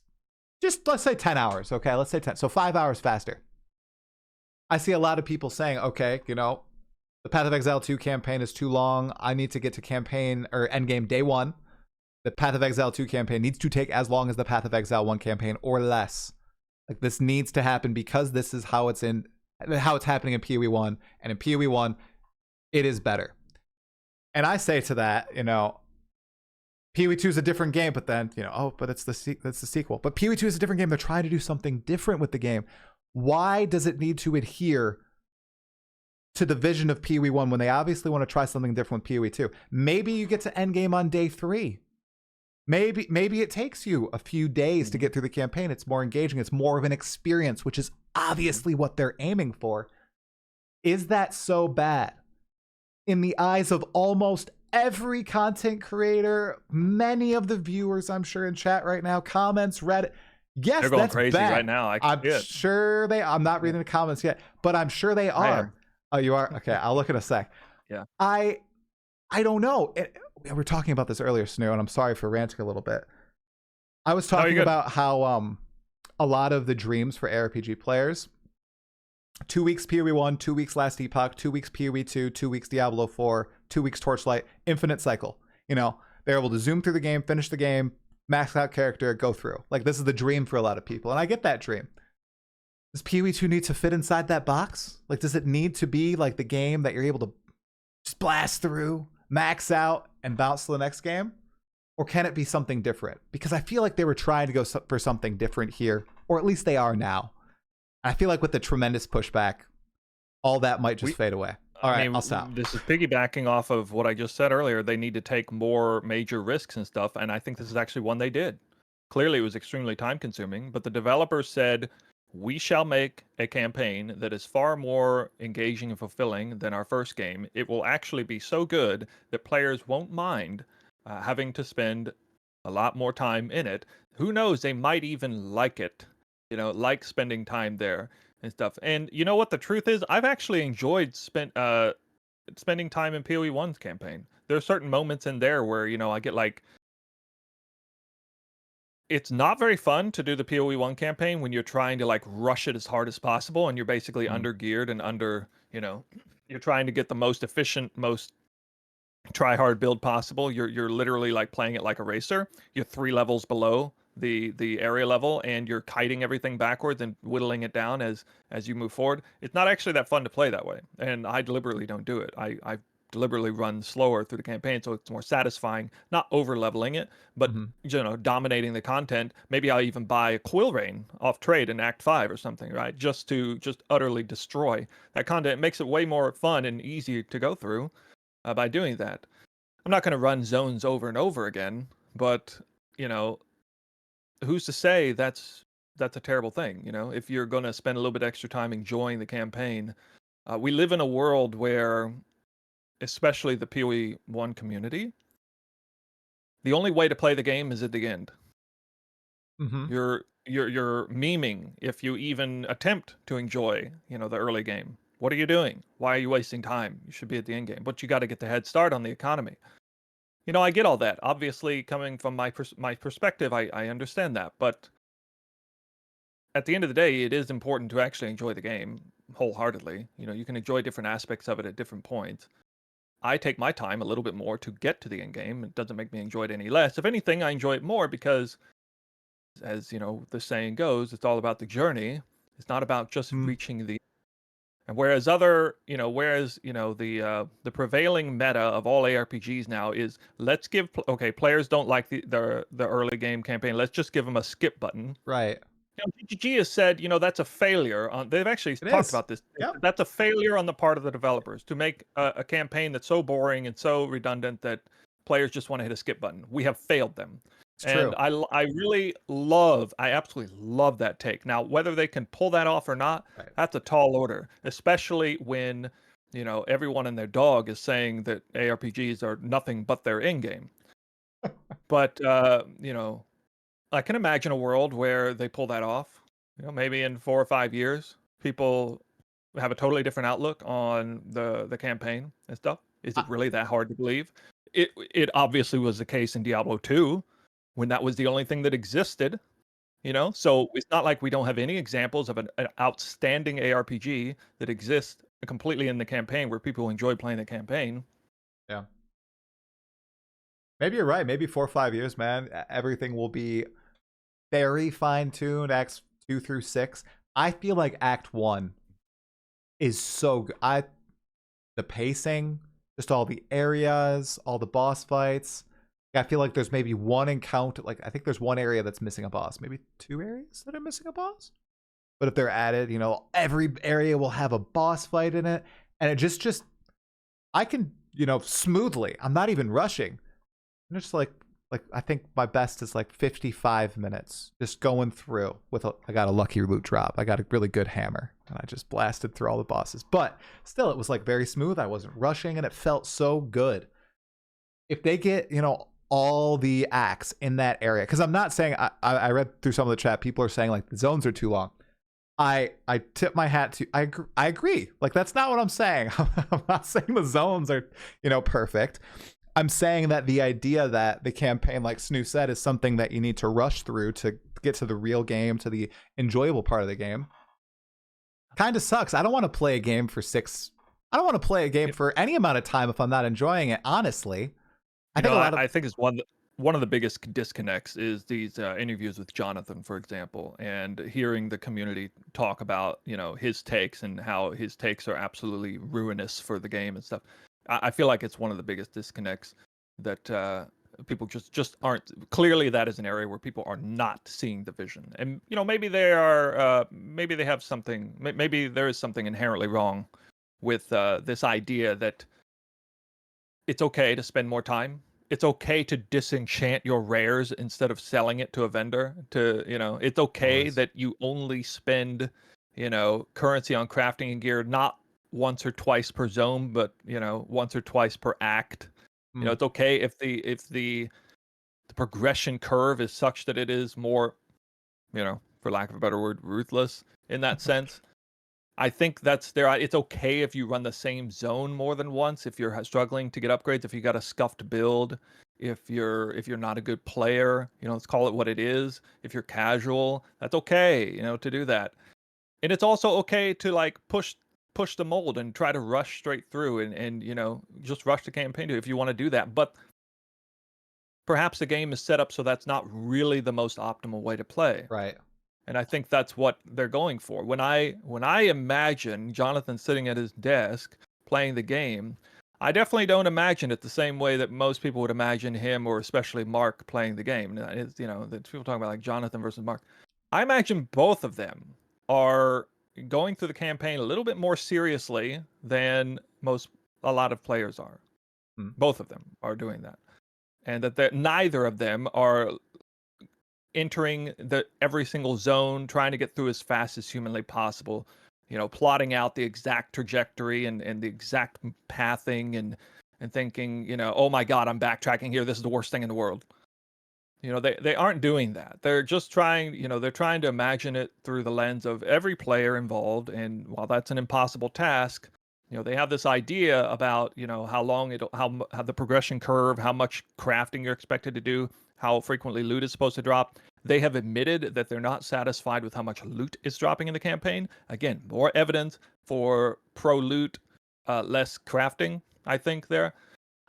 let's say 10 hours. Okay, let's say 10. So 5 hours faster. I see a lot of people saying, okay, the Path of Exile 2 campaign is too long. I need to get to campaign or endgame day 1. The Path of Exile 2 campaign needs to take as long as the Path of Exile 1 campaign or less. Like, this needs to happen because this is how it's happening in PoE1, and in PoE1 it is better. And I say to that, PoE2 is a different game, but then, but it's the sequel. But PoE2 is a different game. They're trying to do something different with the game. Why does it need to adhere to the vision of PoE1 when they obviously want to try something different with PoE2? Maybe you get to endgame on day 3. Maybe it takes you a few days to get through the campaign. It's more engaging. It's more of an experience, which is obviously what they're aiming for. Is that so bad? In the eyes of almost every content creator, many of the viewers, I'm sure, in chat right now, comments, Reddit. Yes, they're going that's crazy bad. right now. I'm sure I'm not reading the comments yet, but I'm sure they are. Oh, you are? Okay, I'll look in a sec. Yeah. I don't know. We were talking about this earlier, Snoo, and I'm sorry for ranting a little bit. I was talking about how a lot of the dreams for ARPG players, 2 weeks PoE1, 2 weeks Last Epoch, 2 weeks PoE2, 2 weeks Diablo 4, 2 weeks Torchlight, infinite cycle. They're able to zoom through the game, finish the game, max out character, go through. Like, this is the dream for a lot of people, and I get that dream. Does PoE2 need to fit inside that box? Like, does it need to be like the game that you're able to just blast through, max out, and bounce to the next game? Or can it be something different? Because I feel like they were trying to go for something different here, or at least they are now. I feel like with the tremendous pushback, all that might just fade away. All right, I'll stop. This is piggybacking off of what I just said earlier. They need to take more major risks and stuff, and I think this is actually one they did. Clearly, it was extremely time-consuming, but the developers said, we shall make a campaign that is far more engaging and fulfilling than our first game. It will actually be so good that players won't mind having to spend a lot more time in it. Who knows? They might even like it, like spending time there and stuff. And you know what the truth is? I've actually enjoyed spending time in PoE1's campaign. There are certain moments in there where, I get like, it's not very fun to do the PoE1 campaign when you're trying to like rush it as hard as possible and you're basically under geared and you're trying to get the most efficient, most try hard build possible. You're literally like playing it like a racer. You're 3 levels below the area level, and you're kiting everything backwards and whittling it down as you move forward. It's not actually that fun to play that way, and I deliberately don't do it. I deliberately run slower through the campaign so it's more satisfying, not over leveling it, but Mm-hmm. dominating the content. Maybe I'll even buy a Quill Rain off trade in Act 5 or something, right? Just to utterly destroy that content. It makes it way more fun and easy to go through by doing that. I'm not going to run zones over and over again, but you know, who's to say that's a terrible thing? If you're going to spend a little bit extra time enjoying the campaign, we live in a world where, especially the PoE1 community, the only way to play the game is at the end. Mm-hmm. You're memeing if you even attempt to enjoy, the early game. What are you doing? Why are you wasting time? You should be at the end game. But you got to get the head start on the economy. I get all that. Obviously, coming from my perspective, I understand that. But at the end of the day, it is important to actually enjoy the game wholeheartedly. You can enjoy different aspects of it at different points. I take my time a little bit more to get to the end game. It doesn't make me enjoy it any less. If anything, I enjoy it more because, as the saying goes, it's all about the journey. It's not about just reaching the. And the prevailing meta of all ARPGs now is let's give players don't like the early game campaign. Let's just give them a skip button. Right. GG has said, that's a failure. They've actually talked about this. Yep. That's a failure on the part of the developers to make a campaign that's so boring and so redundant that players just want to hit a skip button. We have failed them. It's And true. I absolutely love that take. Now, whether they can pull that off or not, Right. that's a tall order, especially when, everyone and their dog is saying that ARPGs are nothing but their in-game. But, I can imagine a world where they pull that off. Maybe in 4 or 5 years, people have a totally different outlook on the campaign and stuff. Is it really that hard to believe? It obviously was the case in Diablo 2 when that was the only thing that existed. So it's not like we don't have any examples of an outstanding ARPG that exists completely in the campaign where people enjoy playing the campaign. Yeah. Maybe you're right. Maybe 4 or 5 years, man. Everything will be very fine-tuned. Acts 2 through 6. I feel like Act 1 is so good. The pacing, just all the areas, all the boss fights. I feel like there's maybe one encounter. Like, I think there's one area that's missing a boss. Maybe 2 areas that are missing a boss. But if they're added, every area will have a boss fight in it. And it just I can, smoothly. I'm not even rushing. I'm just like I think my best is like 55 minutes just going through I got a lucky loot drop. I got a really good hammer and I just blasted through all the bosses. But still, it was like very smooth. I wasn't rushing and it felt so good. If they get, all the acts in that area, because I'm not saying, I read through some of the chat, people are saying like the zones are too long. I tip my hat to, I agree. Like, that's not what I'm saying. I'm not saying the zones are, perfect. I'm saying that the idea that the campaign, like Snoo said, is something that you need to rush through to get to the real game, to the enjoyable part of the game, kind of sucks. I don't want to play a game for I don't want to play a game for any amount of time if I'm not enjoying it, honestly. I think it's one of the biggest disconnects is these interviews with Jonathan, for example, and hearing the community talk about, his takes and how his takes are absolutely ruinous for the game and stuff. I feel like it's one of the biggest disconnects that people just aren't. Clearly, that is an area where people are not seeing the vision, and maybe they are. Maybe they have something. Maybe there is something inherently wrong with this idea that it's okay to spend more time. It's okay to disenchant your rares instead of selling it to a vendor. It's okay that you only spend, currency on crafting and gear, not once or twice per zone, but once or twice per act. It's okay if the progression curve is such that it is more, for lack of a better word, ruthless in that sense. I think that's there. It's okay if you run the same zone more than once. If you're struggling to get upgrades, if you got a scuffed build, if you're not a good player, let's call it what it is. If you're casual, that's okay, to do that. And it's also okay to like push the mold and try to rush straight through and just rush the campaign if you want to do that. But perhaps the game is set up so that's not really the most optimal way to play. Right. And I think that's what they're going for. When I imagine Jonathan sitting at his desk playing the game, I definitely don't imagine it the same way that most people would imagine him, or especially Mark, playing the game. It's, that people talking about like Jonathan versus Mark. I imagine both of them are going through the campaign a little bit more seriously than a lot of players are. Both of them are doing that, and that neither of them are entering every single zone, trying to get through as fast as humanly possible, plotting out the exact trajectory and the exact pathing and thinking, oh my God, I'm backtracking here. This is the worst thing in the world. They aren't doing that. They're just trying, they're trying to imagine it through the lens of every player involved. And while that's an impossible task, they have this idea about, how long how the progression curve, how much crafting you're expected to do, how frequently loot is supposed to drop. They have admitted that they're not satisfied with how much loot is dropping in the campaign. Again, more evidence for pro loot, less crafting, I think there.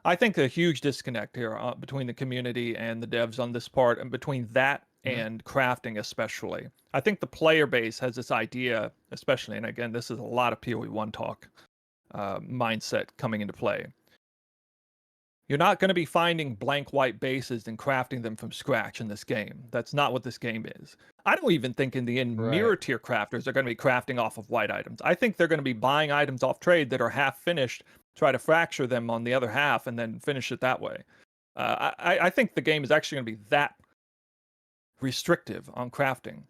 I think a huge disconnect here between the community and the devs on this part, and between that and crafting especially. I think the player base has this idea, especially, and again, this is a lot of PoE1 talk, mindset coming into play. You're not going to be finding blank white bases and crafting them from scratch in this game. That's not what this game is. I don't even think in the end mirror tier crafters are going to be crafting off of white items. I think they're going to be buying items off trade that are half finished, try to fracture them on the other half, and then finish it that way. I think the game is actually going to be that restrictive on crafting.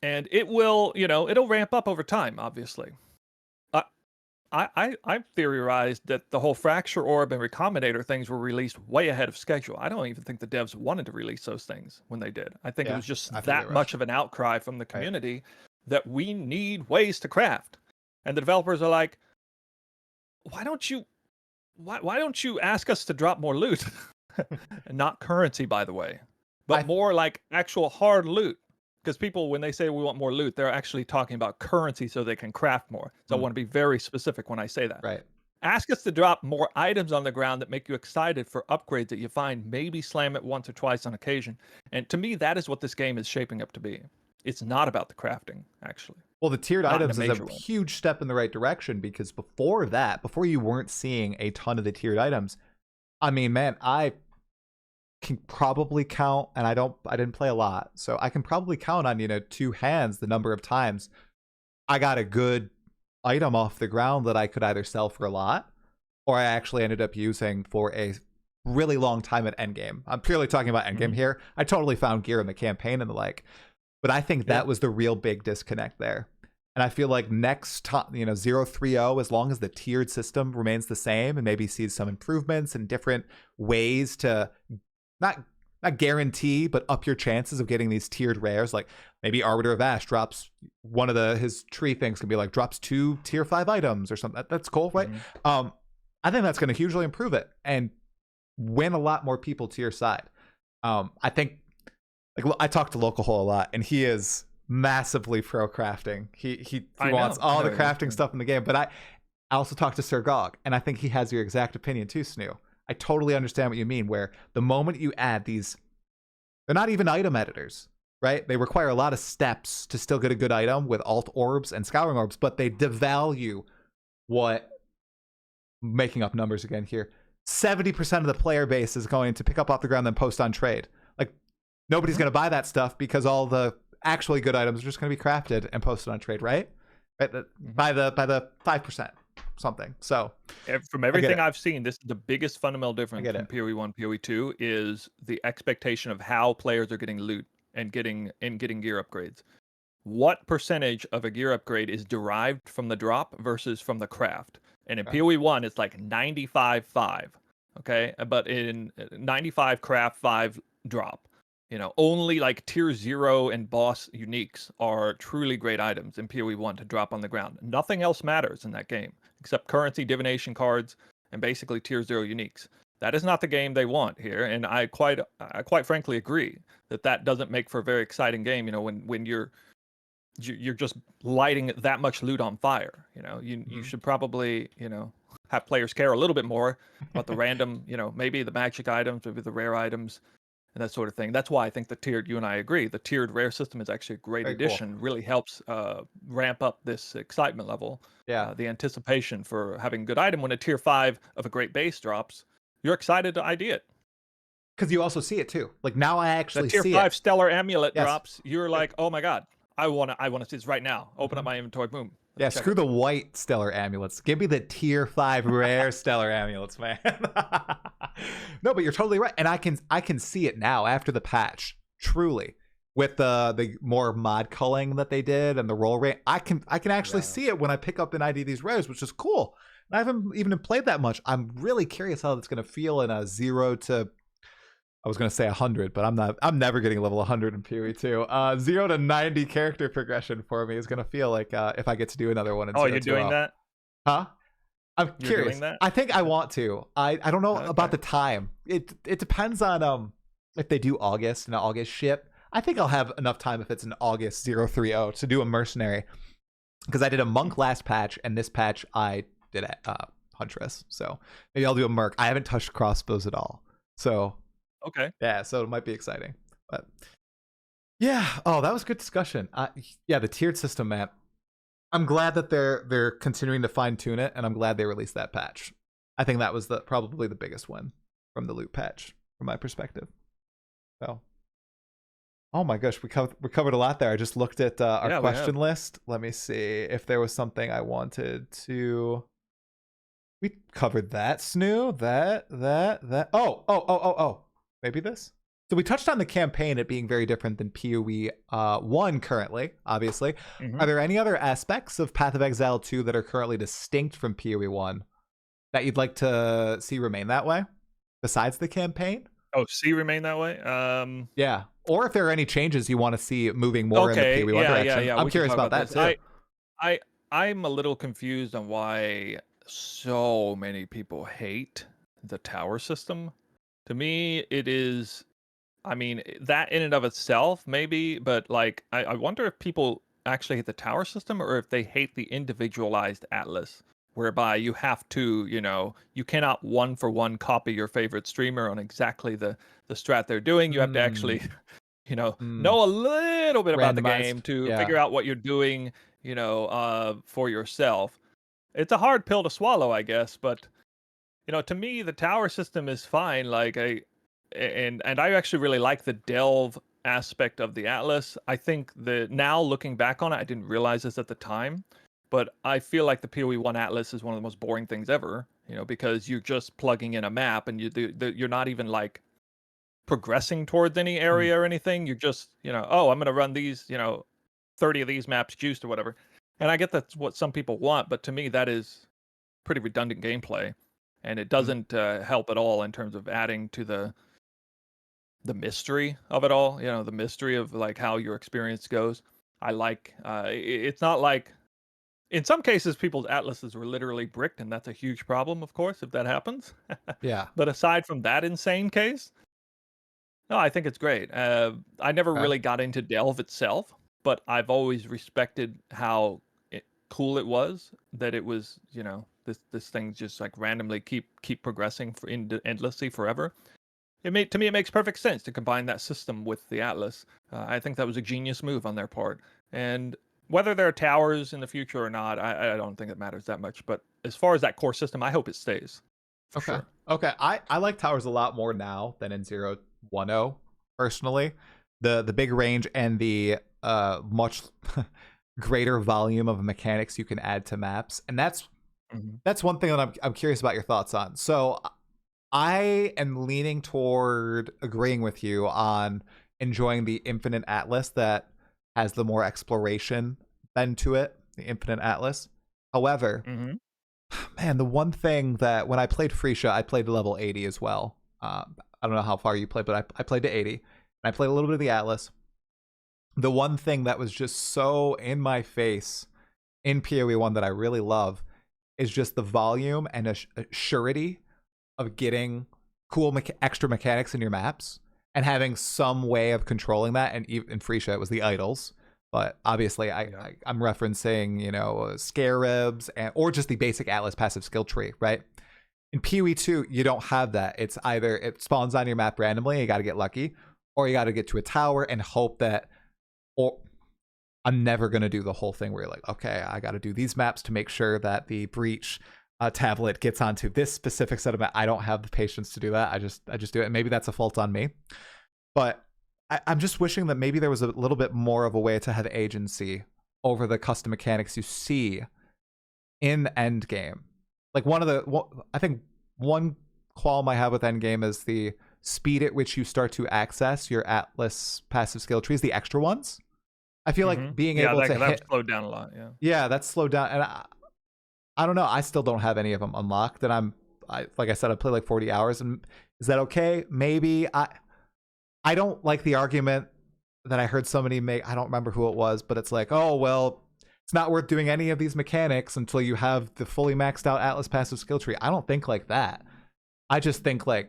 And it will, it'll ramp up over time, obviously. I've theorized that the whole Fracture Orb and Recombinator things were released way ahead of schedule. I don't even think the devs wanted to release those things when they did. I think it was just that much of an outcry from the community that we need ways to craft. And the developers are like, why don't you ask us to drop more loot? And not currency, by the way, but more like actual hard loot. Because people, when they say we want more loot, they're actually talking about currency so they can craft more. So I want to be very specific when I say that. Right. Ask us to drop more items on the ground that make you excited for upgrades that you find. Maybe slam it once or twice on occasion. And to me, that is what this game is shaping up to be. It's not about the crafting, actually. Well, the tiered items is a huge step in the right direction, because before you weren't seeing a ton of the tiered items. I mean, man, I can probably count, and I didn't play a lot, so I can probably count on, two hands the number of times I got a good item off the ground that I could either sell for a lot, or I actually ended up using for a really long time at endgame. I'm purely talking about endgame here. I totally found gear in the campaign and the like, but I think that was the real big disconnect there. And I feel like next time, 0.3.0, as long as the tiered system remains the same and maybe sees some improvements and different ways to not guarantee, but up your chances of getting these tiered rares. Like maybe Arbiter of Ash drops one of his tree things can be like drops 2 tier 5 items or something. That's cool, right? I think that's going to hugely improve it and win a lot more people to your side. I think, like, I talk to Local Hole a lot, and he is massively pro crafting. He wants all the crafting stuff in the game. But I also talk to Sir Gog, and I think he has your exact opinion too, Snoo. I totally understand what you mean, where the moment you add these, they're not even item editors, right? They require a lot of steps to still get a good item with alt orbs and scouring orbs, but they devalue what, making up numbers again here, 70% of the player base is going to pick up off the ground and then post on trade. Like, nobody's going to buy that stuff because all the actually good items are just going to be crafted and posted on trade, right? By the 5%. Something. So from everything I've seen, this is the biggest fundamental difference from PoE1 PoE2 is the expectation of how players are getting loot and getting gear upgrades. What percentage of a gear upgrade is derived from the drop versus from the craft? And in PoE1 it's like 95-5, okay, but in 95 craft, 5 drop. Only like tier 0 and boss uniques are truly great items in PoE1 to drop on the ground. Nothing else matters in that game except currency, divination cards, and basically tier 0 uniques. That is not the game they want here, and I quite frankly agree that doesn't make for a very exciting game. When you're just lighting that much loot on fire. You should probably have players care a little bit more about the random, maybe the magic items, maybe the rare items, and that sort of thing. That's why I think you and I agree, the tiered rare system is actually a great Very cool. addition. Really helps ramp up this excitement level, Yeah. the anticipation for having a good item. When a tier 5 of a great base drops, you're excited to ID it. Because you also see it too. Like now I The actually tier see 5 it. stellar amulet Yes. drops, you're like, oh my god, I want to see this right now. Open up my inventory, boom. Yeah, Let's check screw it. the white stellar amulets. Give me the tier 5 rare stellar amulets, man. No, but you're totally right. And I can see it now after the patch. Truly. With the more mod culling that they did and the roll rate. I can actually see it when I pick up and ID these rares, which is cool. And I haven't even played that much. I'm really curious how that's gonna feel in a 0 to, I was gonna say 100, but I'm never getting level 100 in PoE2. 0 to 90 character progression for me is gonna feel like if I get to do another one in 0 Oh, you're doing that? Huh? I'm You're curious. doing that? I think I want to. I don't know about Okay. the time. It depends on if they do August and an August ship. I think I'll have enough time if it's an August 030 to do a mercenary. Because I did a monk last patch, and this patch I did huntress. So maybe I'll do a merc. I haven't touched crossbows at all. So Okay. yeah, so it might be exciting. But yeah, oh, that was good discussion. Yeah, the tiered system, man. I'm glad that they're continuing to fine tune it, and I'm glad they released that patch. I think that was probably the biggest win from the loot patch, from my perspective. So, oh my gosh, we covered a lot there. I just looked at our question list. Let me see if there was something I wanted to. We covered that, Snoo. That. Oh. Maybe this. So we touched on the campaign, it being very different than PoE 1 currently, obviously. Are there any other aspects of Path of Exile 2 that are currently distinct from PoE 1 that you'd like to see remain that way, besides the campaign? Oh, see remain that way? Yeah. Or if there are any changes you want to see moving more in the PoE 1 direction. I'm curious about that too. I'm a little confused on why so many people hate the tower system. To me, it is, I mean, that in and of itself, maybe, but like, I wonder if people actually hate the tower system or if they hate the individualized atlas, whereby you have to, you cannot one for one copy your favorite streamer on exactly the strat they're doing. You have to actually, know a little bit about the game to figure out what you're doing, for yourself. It's a hard pill to swallow, I guess, but to me, the tower system is fine. Like and I actually really like the delve aspect of the atlas. I think now looking back on it, I didn't realize this at the time, but I feel like the PoE 1 atlas is one of the most boring things ever. Because you're just plugging in a map and you're not even like progressing towards any area or anything. You're just oh, I'm gonna run these 30 of these maps juiced or whatever. And I get that's what some people want, but to me that is pretty redundant gameplay, and it doesn't help at all in terms of adding to the mystery of it all. The mystery of like how your experience goes. I like it's not like in some cases people's atlases were literally bricked, and that's a huge problem, of course, if that happens. Yeah. But aside from that insane case, no, I think it's great. I never really got into delve itself, but I've always respected how cool it was that it was this thing just like randomly keep progressing endlessly forever. To me it makes perfect sense to combine that system with the atlas. I think that was a genius move on their part, and whether there are towers in the future or not, I don't think it matters that much. But as far as that core system, I hope it stays for sure. Okay, I like towers a lot more now than in 010 personally. The big range and the much greater volume of mechanics you can add to maps, and that's one thing that I'm curious about your thoughts on. So I am leaning toward agreeing with you on enjoying the Infinite Atlas that has the more exploration bend to it, the Infinite Atlas. However, man, the one thing that when I played Freesia, I played to level 80 as well. I don't know how far you played, but I played to 80. And I played a little bit of the Atlas. The one thing that was just so in my face in PoE 1 that I really love is just the volume and a surety of getting cool extra mechanics in your maps and having some way of controlling that. And even in Freesia, it was the idols. But obviously, I'm referencing, scarabs or just the basic Atlas passive skill tree, right? In PoE2, you don't have that. It's either it spawns on your map randomly, you got to get lucky, or you got to get to a tower and hope that, or I'm never going to do the whole thing where you're like, okay, I got to do these maps to make sure that the breach tablet gets onto this specific set of map. I don't have the patience to do that. I just do it. And maybe that's a fault on me. But I'm just wishing that maybe there was a little bit more of a way to have agency over the custom mechanics you see in Endgame. Like I think one qualm I have with Endgame is the speed at which you start to access your Atlas passive skill trees, the extra ones. I feel like being able to that slowed down a lot. Yeah, that's slowed down, and I don't know. I still don't have any of them unlocked, and like I said, I played like 40 hours, and is that okay? Maybe I don't like the argument that I heard somebody make. I don't remember who it was, but it's like, oh well, it's not worth doing any of these mechanics until you have the fully maxed out Atlas passive skill tree. I don't think like that. I just think like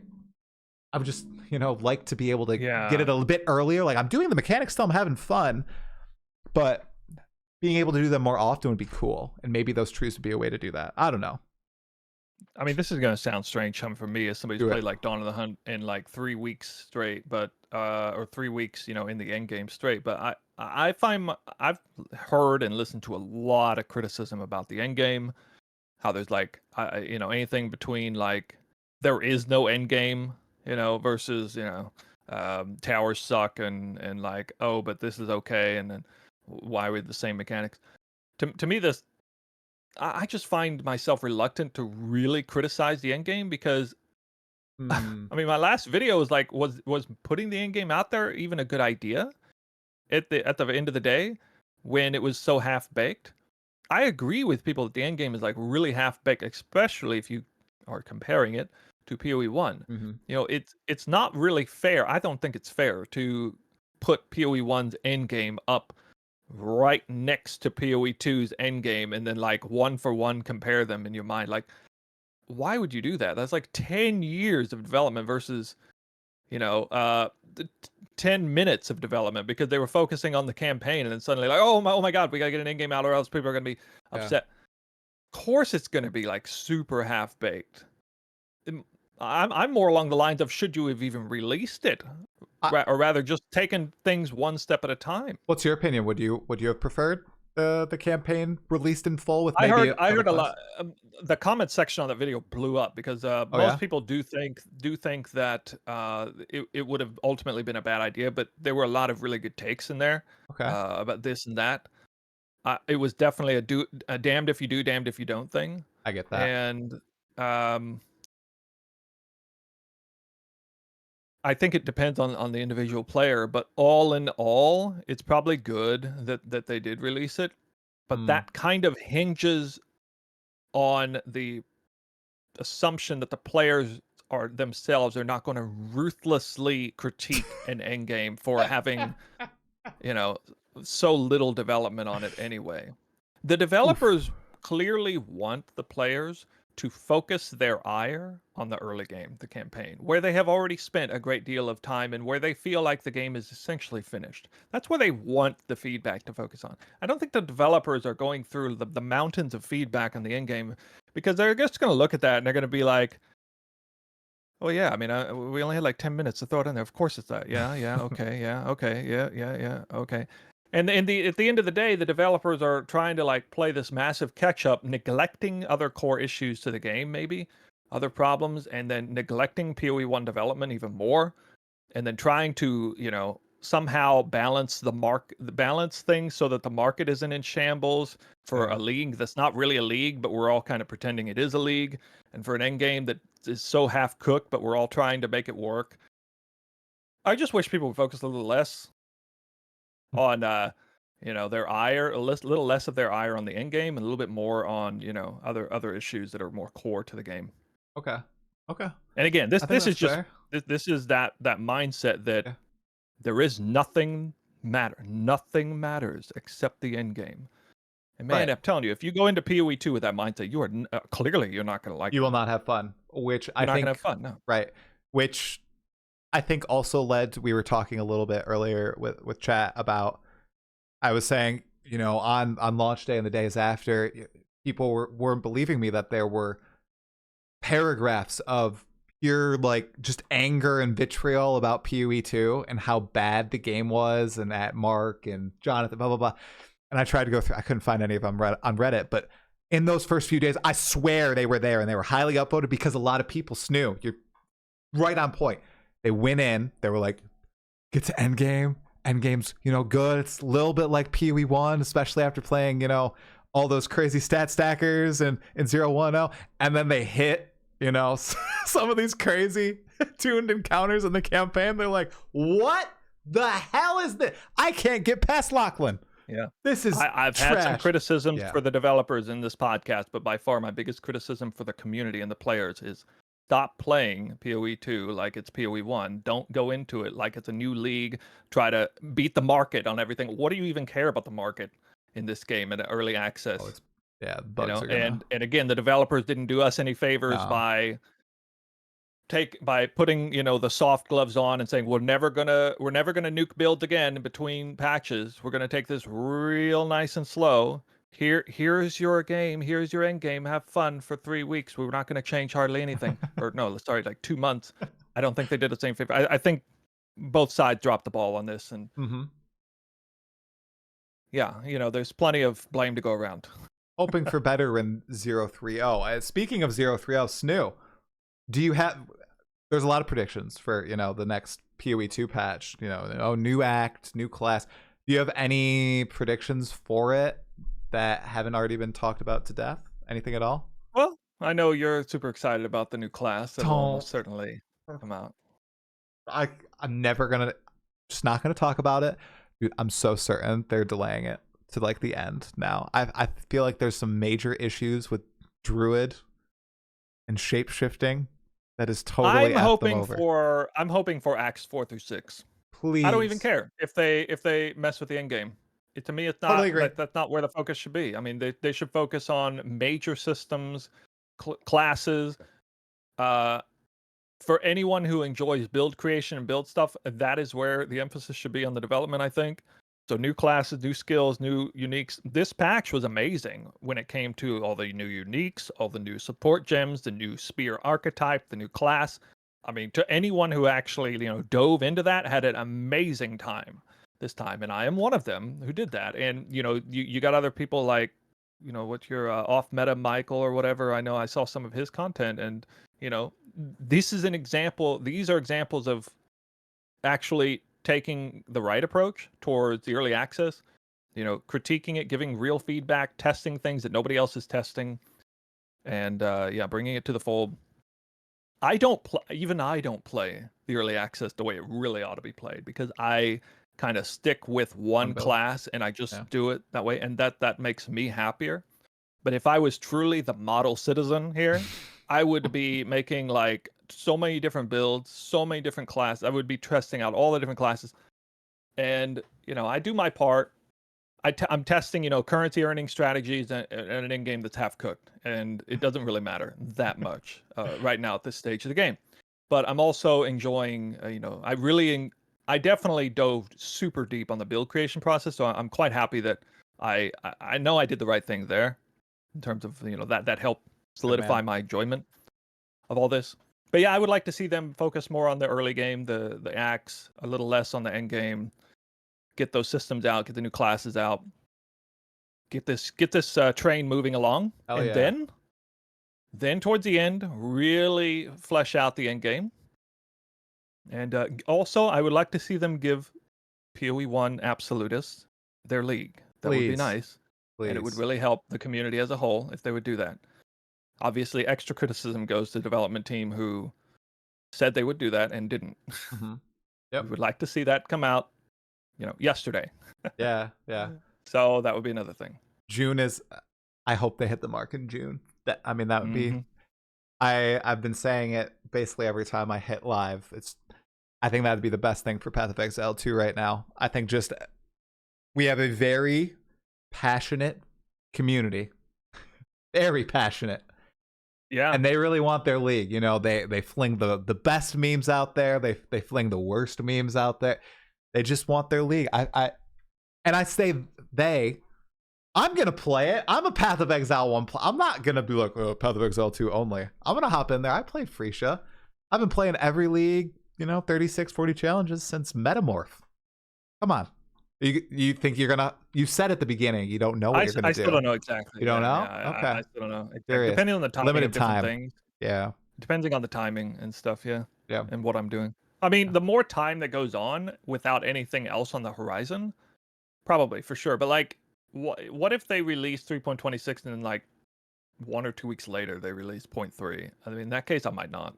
I'm just like to be able to get it a bit earlier. Like I'm doing the mechanics still, I'm having fun, but being able to do them more often would be cool, and maybe those trees would be a way to do that. I don't know. I mean, this is going to sound strange coming from me as somebody who's played like Dawn of the Hunt in like 3 weeks straight, but or 3 weeks, in the end game straight. But I find I've heard and listened to a lot of criticism about the end game, how there's like anything between like there is no end game, versus towers suck and like, oh, but this is okay, and then why with the same mechanics? To me, I just find myself reluctant to really criticize the end game because I mean, my last video was like, was putting the end game out there even a good idea at the end of the day when it was so half baked? I agree with people that the end game is like really half baked, especially if you are comparing it to PoE1. It's not really fair. I don't think it's fair to put PoE1's end game up right next to PoE2's endgame and then like one for one compare them in your mind. Like, why would you do that? That's like 10 years of development versus 10 minutes of development because they were focusing on the campaign, and then suddenly like, oh my god, we gotta get an end game out or else people are gonna be upset. Of course it's gonna be like super half baked. I'm more along the lines of, should you have even released it, or rather just taken things one step at a time? What's your opinion? Would you have preferred the campaign released in full with I maybe heard a lot. The comment section on that video blew up because most people do think that it would have ultimately been a bad idea, but there were a lot of really good takes in there about this and that. It was definitely a damned if you do, damned if you don't thing. I get that. And I think it depends on the individual player, but all in all, it's probably good that they did release it. But that kind of hinges on the assumption that the players themselves are not going to ruthlessly critique an endgame for having, so little development on it anyway. The developers clearly want the players to focus their ire on the early game, the campaign, where they have already spent a great deal of time and where they feel like the game is essentially finished. That's where they want the feedback to focus on. I don't think the developers are going through the mountains of feedback on the end game because they're just going to look at that and they're going to be like, oh yeah, I mean, we only had like 10 minutes to throw it in there. Of course it's that. Yeah, okay, yeah, okay, yeah, okay. And at the end of the day, the developers are trying to like play this massive catch up, neglecting other core issues to the game, maybe other problems, and then neglecting PoE1 development even more, and then trying to somehow balance balance things so that the market isn't in shambles for a league that's not really a league, but we're all kind of pretending it is a league, and for an end game that is so half cooked, but we're all trying to make it work. I just wish people would focus a little less on their ire, a little less of their ire on the end game, and a little bit more on other issues that are more core to the game. Okay. And again, this is just this is that mindset that there is nothing matters except the end game. And man, I'm telling you, if you go into PoE2 with that mindset, you are clearly you're not going to like. You will not have fun, which I think not going to have fun. No. Right. Which I think also led. We were talking a little bit earlier with chat about I was saying, on launch day and the days after, people weren't believing me that there were paragraphs of pure like just anger and vitriol about PoE2 and how bad the game was, and at Mark and Jonathan, blah blah blah. And I tried to go through. I couldn't find any of them on Reddit, but in those first few days, I swear they were there, and they were highly upvoted because a lot of people, Snoo, you're right on point. They went in, they were like, get to endgame. Endgame's, good. It's a little bit like PoE1, especially after playing, all those crazy stat stackers and 0-1-0. And then they hit, some of these crazy tuned encounters in the campaign. They're like, what the hell is this? I can't get past Lachlan. Yeah, this is I've trash. had some criticisms for the developers in this podcast, but by far my biggest criticism for the community and the players is stop playing PoE2 like it's PoE1. Don't go into it like it's a new league. Try to beat the market on everything. What do you even care about the market in this game in early access? Bugs are gonna... and again, the developers didn't do us any favors by putting the soft gloves on and saying we're never gonna nuke builds again in between patches. We're gonna take this real nice and slow. Here's your game. Here's your end game. Have fun for 3 weeks. We're not gonna change hardly anything. Or no, sorry, like 2 months. I don't think they did the same favor. I think both sides dropped the ball on this, and yeah, there's plenty of blame to go around. Hoping for better in 0.3.0. Speaking of 0.3.0, Snoo, do you have... There's a lot of predictions for, the next PoE2 patch, new act, new class. Do you have any predictions for it that haven't already been talked about to death? Anything at all? Well, I know you're super excited about the new class that will almost certainly come out. I'm never gonna... Just not gonna talk about it. Dude, I'm so certain they're delaying it to like the end now. I feel like there's some major issues with Druid and shape shifting that is totally... I'm hoping for acts 4 through 6. Please. I don't even care if they mess with the end game. To me, it's not totally that's not where the focus should be. I mean, they should focus on major systems, classes. For anyone who enjoys build creation and build stuff, that is where the emphasis should be on the development, I think. So new classes, new skills, new uniques. This patch was amazing when it came to all the new uniques, all the new support gems, the new spear archetype, the new class. I mean, to anyone who actually, dove into that, had an amazing time this time. And I am one of them who did that. And, you got other people like, what's your off meta Michael or whatever. I know I saw some of his content, and, this is an example. These are examples of actually taking the right approach towards the early access, critiquing it, giving real feedback, testing things that nobody else is testing, and bringing it to the fold. I don't play the early access the way it really ought to be played, because I kind of stick with one class and I just do it that way, and that makes me happier. But if I was truly the model citizen here, I would be making like so many different builds, so many different classes. I would be testing out all the different classes, and I do my part. I'm testing, currency earning strategies and an end game that's half cooked, and it doesn't really matter that much right now at this stage of the game. But I'm also enjoying, I definitely dove super deep on the build creation process, so I'm quite happy that I know I did the right thing there in terms of that helped solidify my enjoyment of all this. But yeah, I would like to see them focus more on the early game, the acts, a little less on the end game. Get those systems out, get the new classes out, get this train moving along, then towards the end, really flesh out the end game. And also, I would like to see them give PoE1 absolutists their league. That would be nice. Please. And it would really help the community as a whole if they would do that. Obviously, extra criticism goes to the development team who said they would do that and didn't. Mm-hmm. We would like to see that come out, yesterday. Yeah. So that would be another thing. June is... I hope they hit the mark in June. That would be... I've been saying it basically every time I hit live. I think that'd be the best thing for Path of Exile 2 right now. I think just... We have a very passionate community. Very passionate. Yeah. And they really want their league. They fling the best memes out there. They fling the worst memes out there. They just want their league. And I say I'm gonna play it. I'm a Path of Exile 1 I'm not gonna be like, oh, Path of Exile 2 only. I'm gonna hop in there. I played Freesia. I've been playing every league, 36, 40 challenges since Metamorph. Come on. You think you're gonna, you said at the beginning you don't know what you're gonna do. I still don't know exactly. You don't know? Okay. I still don't know. Curious. Depending on the timing Limited of different time. things. Yeah. Depending on the timing and stuff, yeah. Yeah. And what I'm doing. I mean, the more time that goes on without anything else on the horizon, probably, for sure. But like, what if they release 3.26 and then like 1 or 2 weeks later they release 0.3? I mean, in that case, I might not.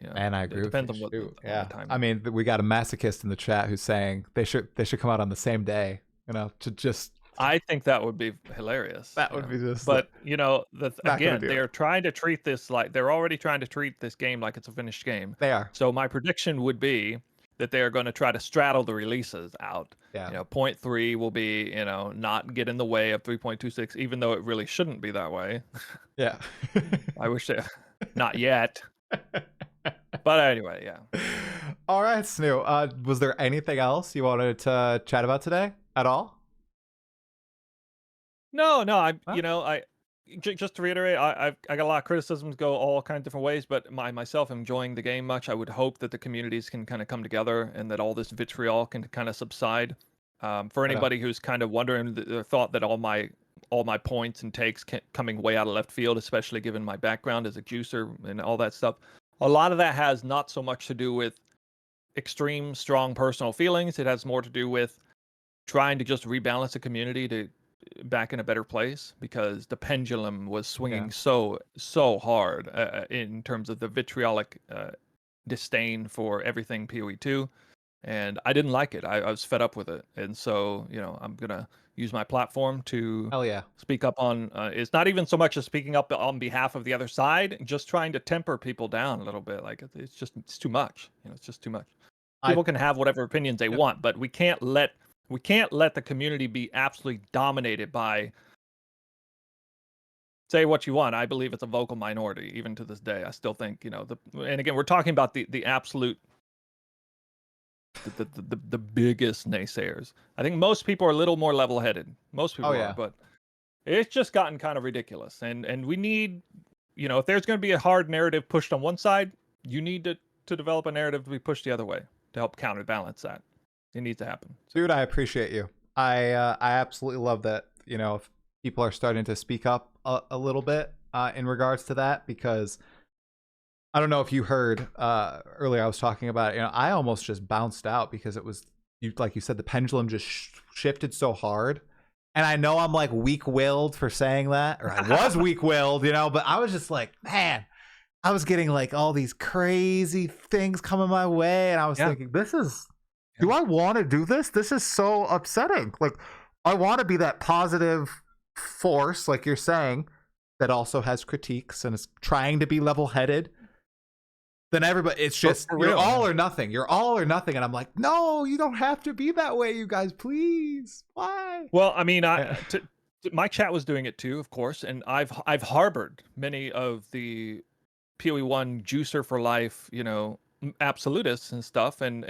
Yeah, and I agree. It depends on what. Yeah, on the timing. I mean, we got a masochist in the chat who's saying they should come out on the same day. To just. I think that would be hilarious. That would be just. But again, they're trying to treat this like they're already trying to treat this game like it's a finished game. They are. So my prediction would be that they are going to try to straddle the releases out. Yeah. 0.3 will be, not get in the way of 3.26, even though it really shouldn't be that way. Yeah. I wish it, not yet. But anyway, yeah. All right, Snoo. Was there anything else you wanted to chat about today at all? No. Just to reiterate, I got a lot of criticisms go all kinds of different ways, but myself enjoying the game much. I would hope that the communities can kind of come together and that all this vitriol can kind of subside. For anybody who's kind of wondering, the thought that all my points and takes coming way out of left field, especially given my background as a juicer and all that stuff, a lot of that has not so much to do with extreme strong personal feelings. It has more to do with trying to just rebalance the community to back in a better place, because the pendulum was swinging so hard in terms of the vitriolic disdain for everything PoE2, and I didn't like it. I was fed up with it, and so I'm gonna use my platform to speak up on. It's not even so much as speaking up on behalf of the other side, just trying to temper people down a little bit. Like it's too much. It's just too much. People can have whatever opinions they want, but we can't let the community be absolutely dominated by. Say what you want. I believe it's a vocal minority, even to this day. I still think, and again, we're talking about the absolute, the biggest naysayers. I think most people are a little more level-headed. Most people are, but it's just gotten kind of ridiculous. And we need, if there's going to be a hard narrative pushed on one side, you need to develop a narrative to be pushed the other way to help counterbalance that. It needs to happen. Dude, I appreciate you. I absolutely love that, if people are starting to speak up a little bit in regards to that, because I don't know if you heard earlier I was talking about it. I almost just bounced out because it was, like you said, the pendulum just shifted so hard. And I know I'm like weak-willed for saying that, or I was weak-willed, but I was just like, man, I was getting like all these crazy things coming my way. And I was thinking, do I want to do this? This is so upsetting. Like, I want to be that positive force, like you're saying, that also has critiques and is trying to be level-headed. Then everybody, it's just, you're all or nothing. You're all or nothing. And I'm like, no, you don't have to be that way, you guys, please. Why? Well, I mean, my chat was doing it too, of course. And I've harbored many of the PoE1 juicer for life, absolutists and stuff. And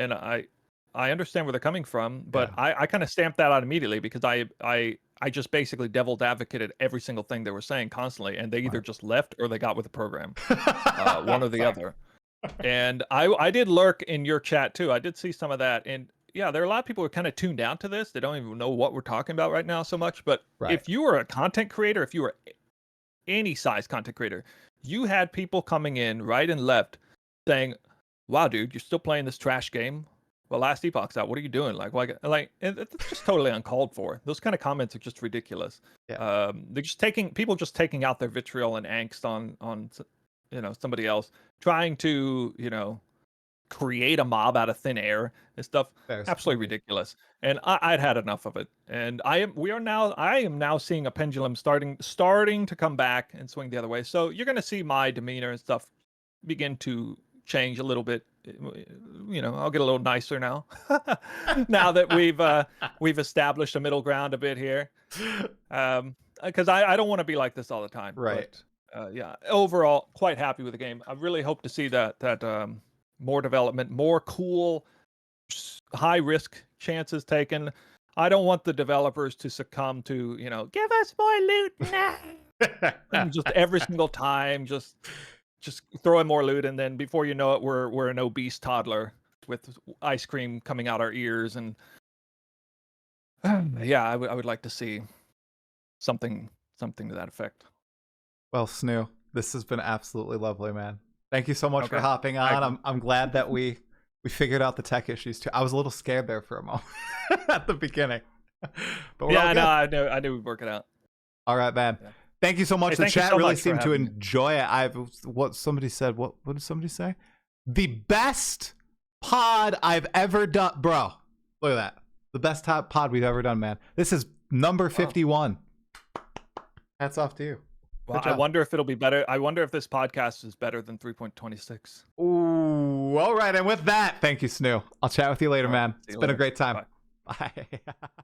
I understand where they're coming from, but I kind of stamped that out immediately, because I just basically devil's advocated every single thing they were saying constantly, and they either just left or they got with the program, one or the other. And I did lurk in your chat too. I did see some of that, and there are a lot of people who are kind of tuned out to this. They don't even know what we're talking about right now so much. But if you were a content creator, if you were any size content creator, you had people coming in right and left saying, "Wow, dude, you're still playing this trash game. Well, last Epoch's out. What are you doing?" Like, it's just totally uncalled for. Those kind of comments are just ridiculous. They're just taking out their vitriol and angst on somebody else, trying to create a mob out of thin air and stuff. Absolutely ridiculous. And I'd had enough of it. And I am now seeing a pendulum starting to come back and swing the other way. So you're going to see my demeanor and stuff begin to change a little bit. I'll get a little nicer now. Now that we've established a middle ground a bit here, because I don't want to be like this all the time. Right. But, overall, quite happy with the game. I really hope to see that more development, more cool, high risk chances taken. I don't want the developers to succumb to, give us more loot now. And just every single time, just throw in more loot, and then before you know it, we're an obese toddler with ice cream coming out our ears, and yeah, I would like to see something to that effect. Well, Snoo, this has been absolutely lovely, man. Thank you so much for Okay. hopping on. I'm glad that we figured out the tech issues too. I was a little scared there for a moment at the beginning. But Yeah, no, I knew we'd work it out. All right, man. Yeah. Thank you so much. Hey, the chat really seemed to enjoy it. What somebody said. What did somebody say? The best pod I've ever done, bro. Look at that. The best top pod we've ever done, man. This is number 51. Hats off to you. Well, I wonder if it'll be better. I wonder if this podcast is better than 3.26. Ooh, all right. And with that, thank you, Snoo. I'll chat with you later, man. It's been a great time. Bye. Bye.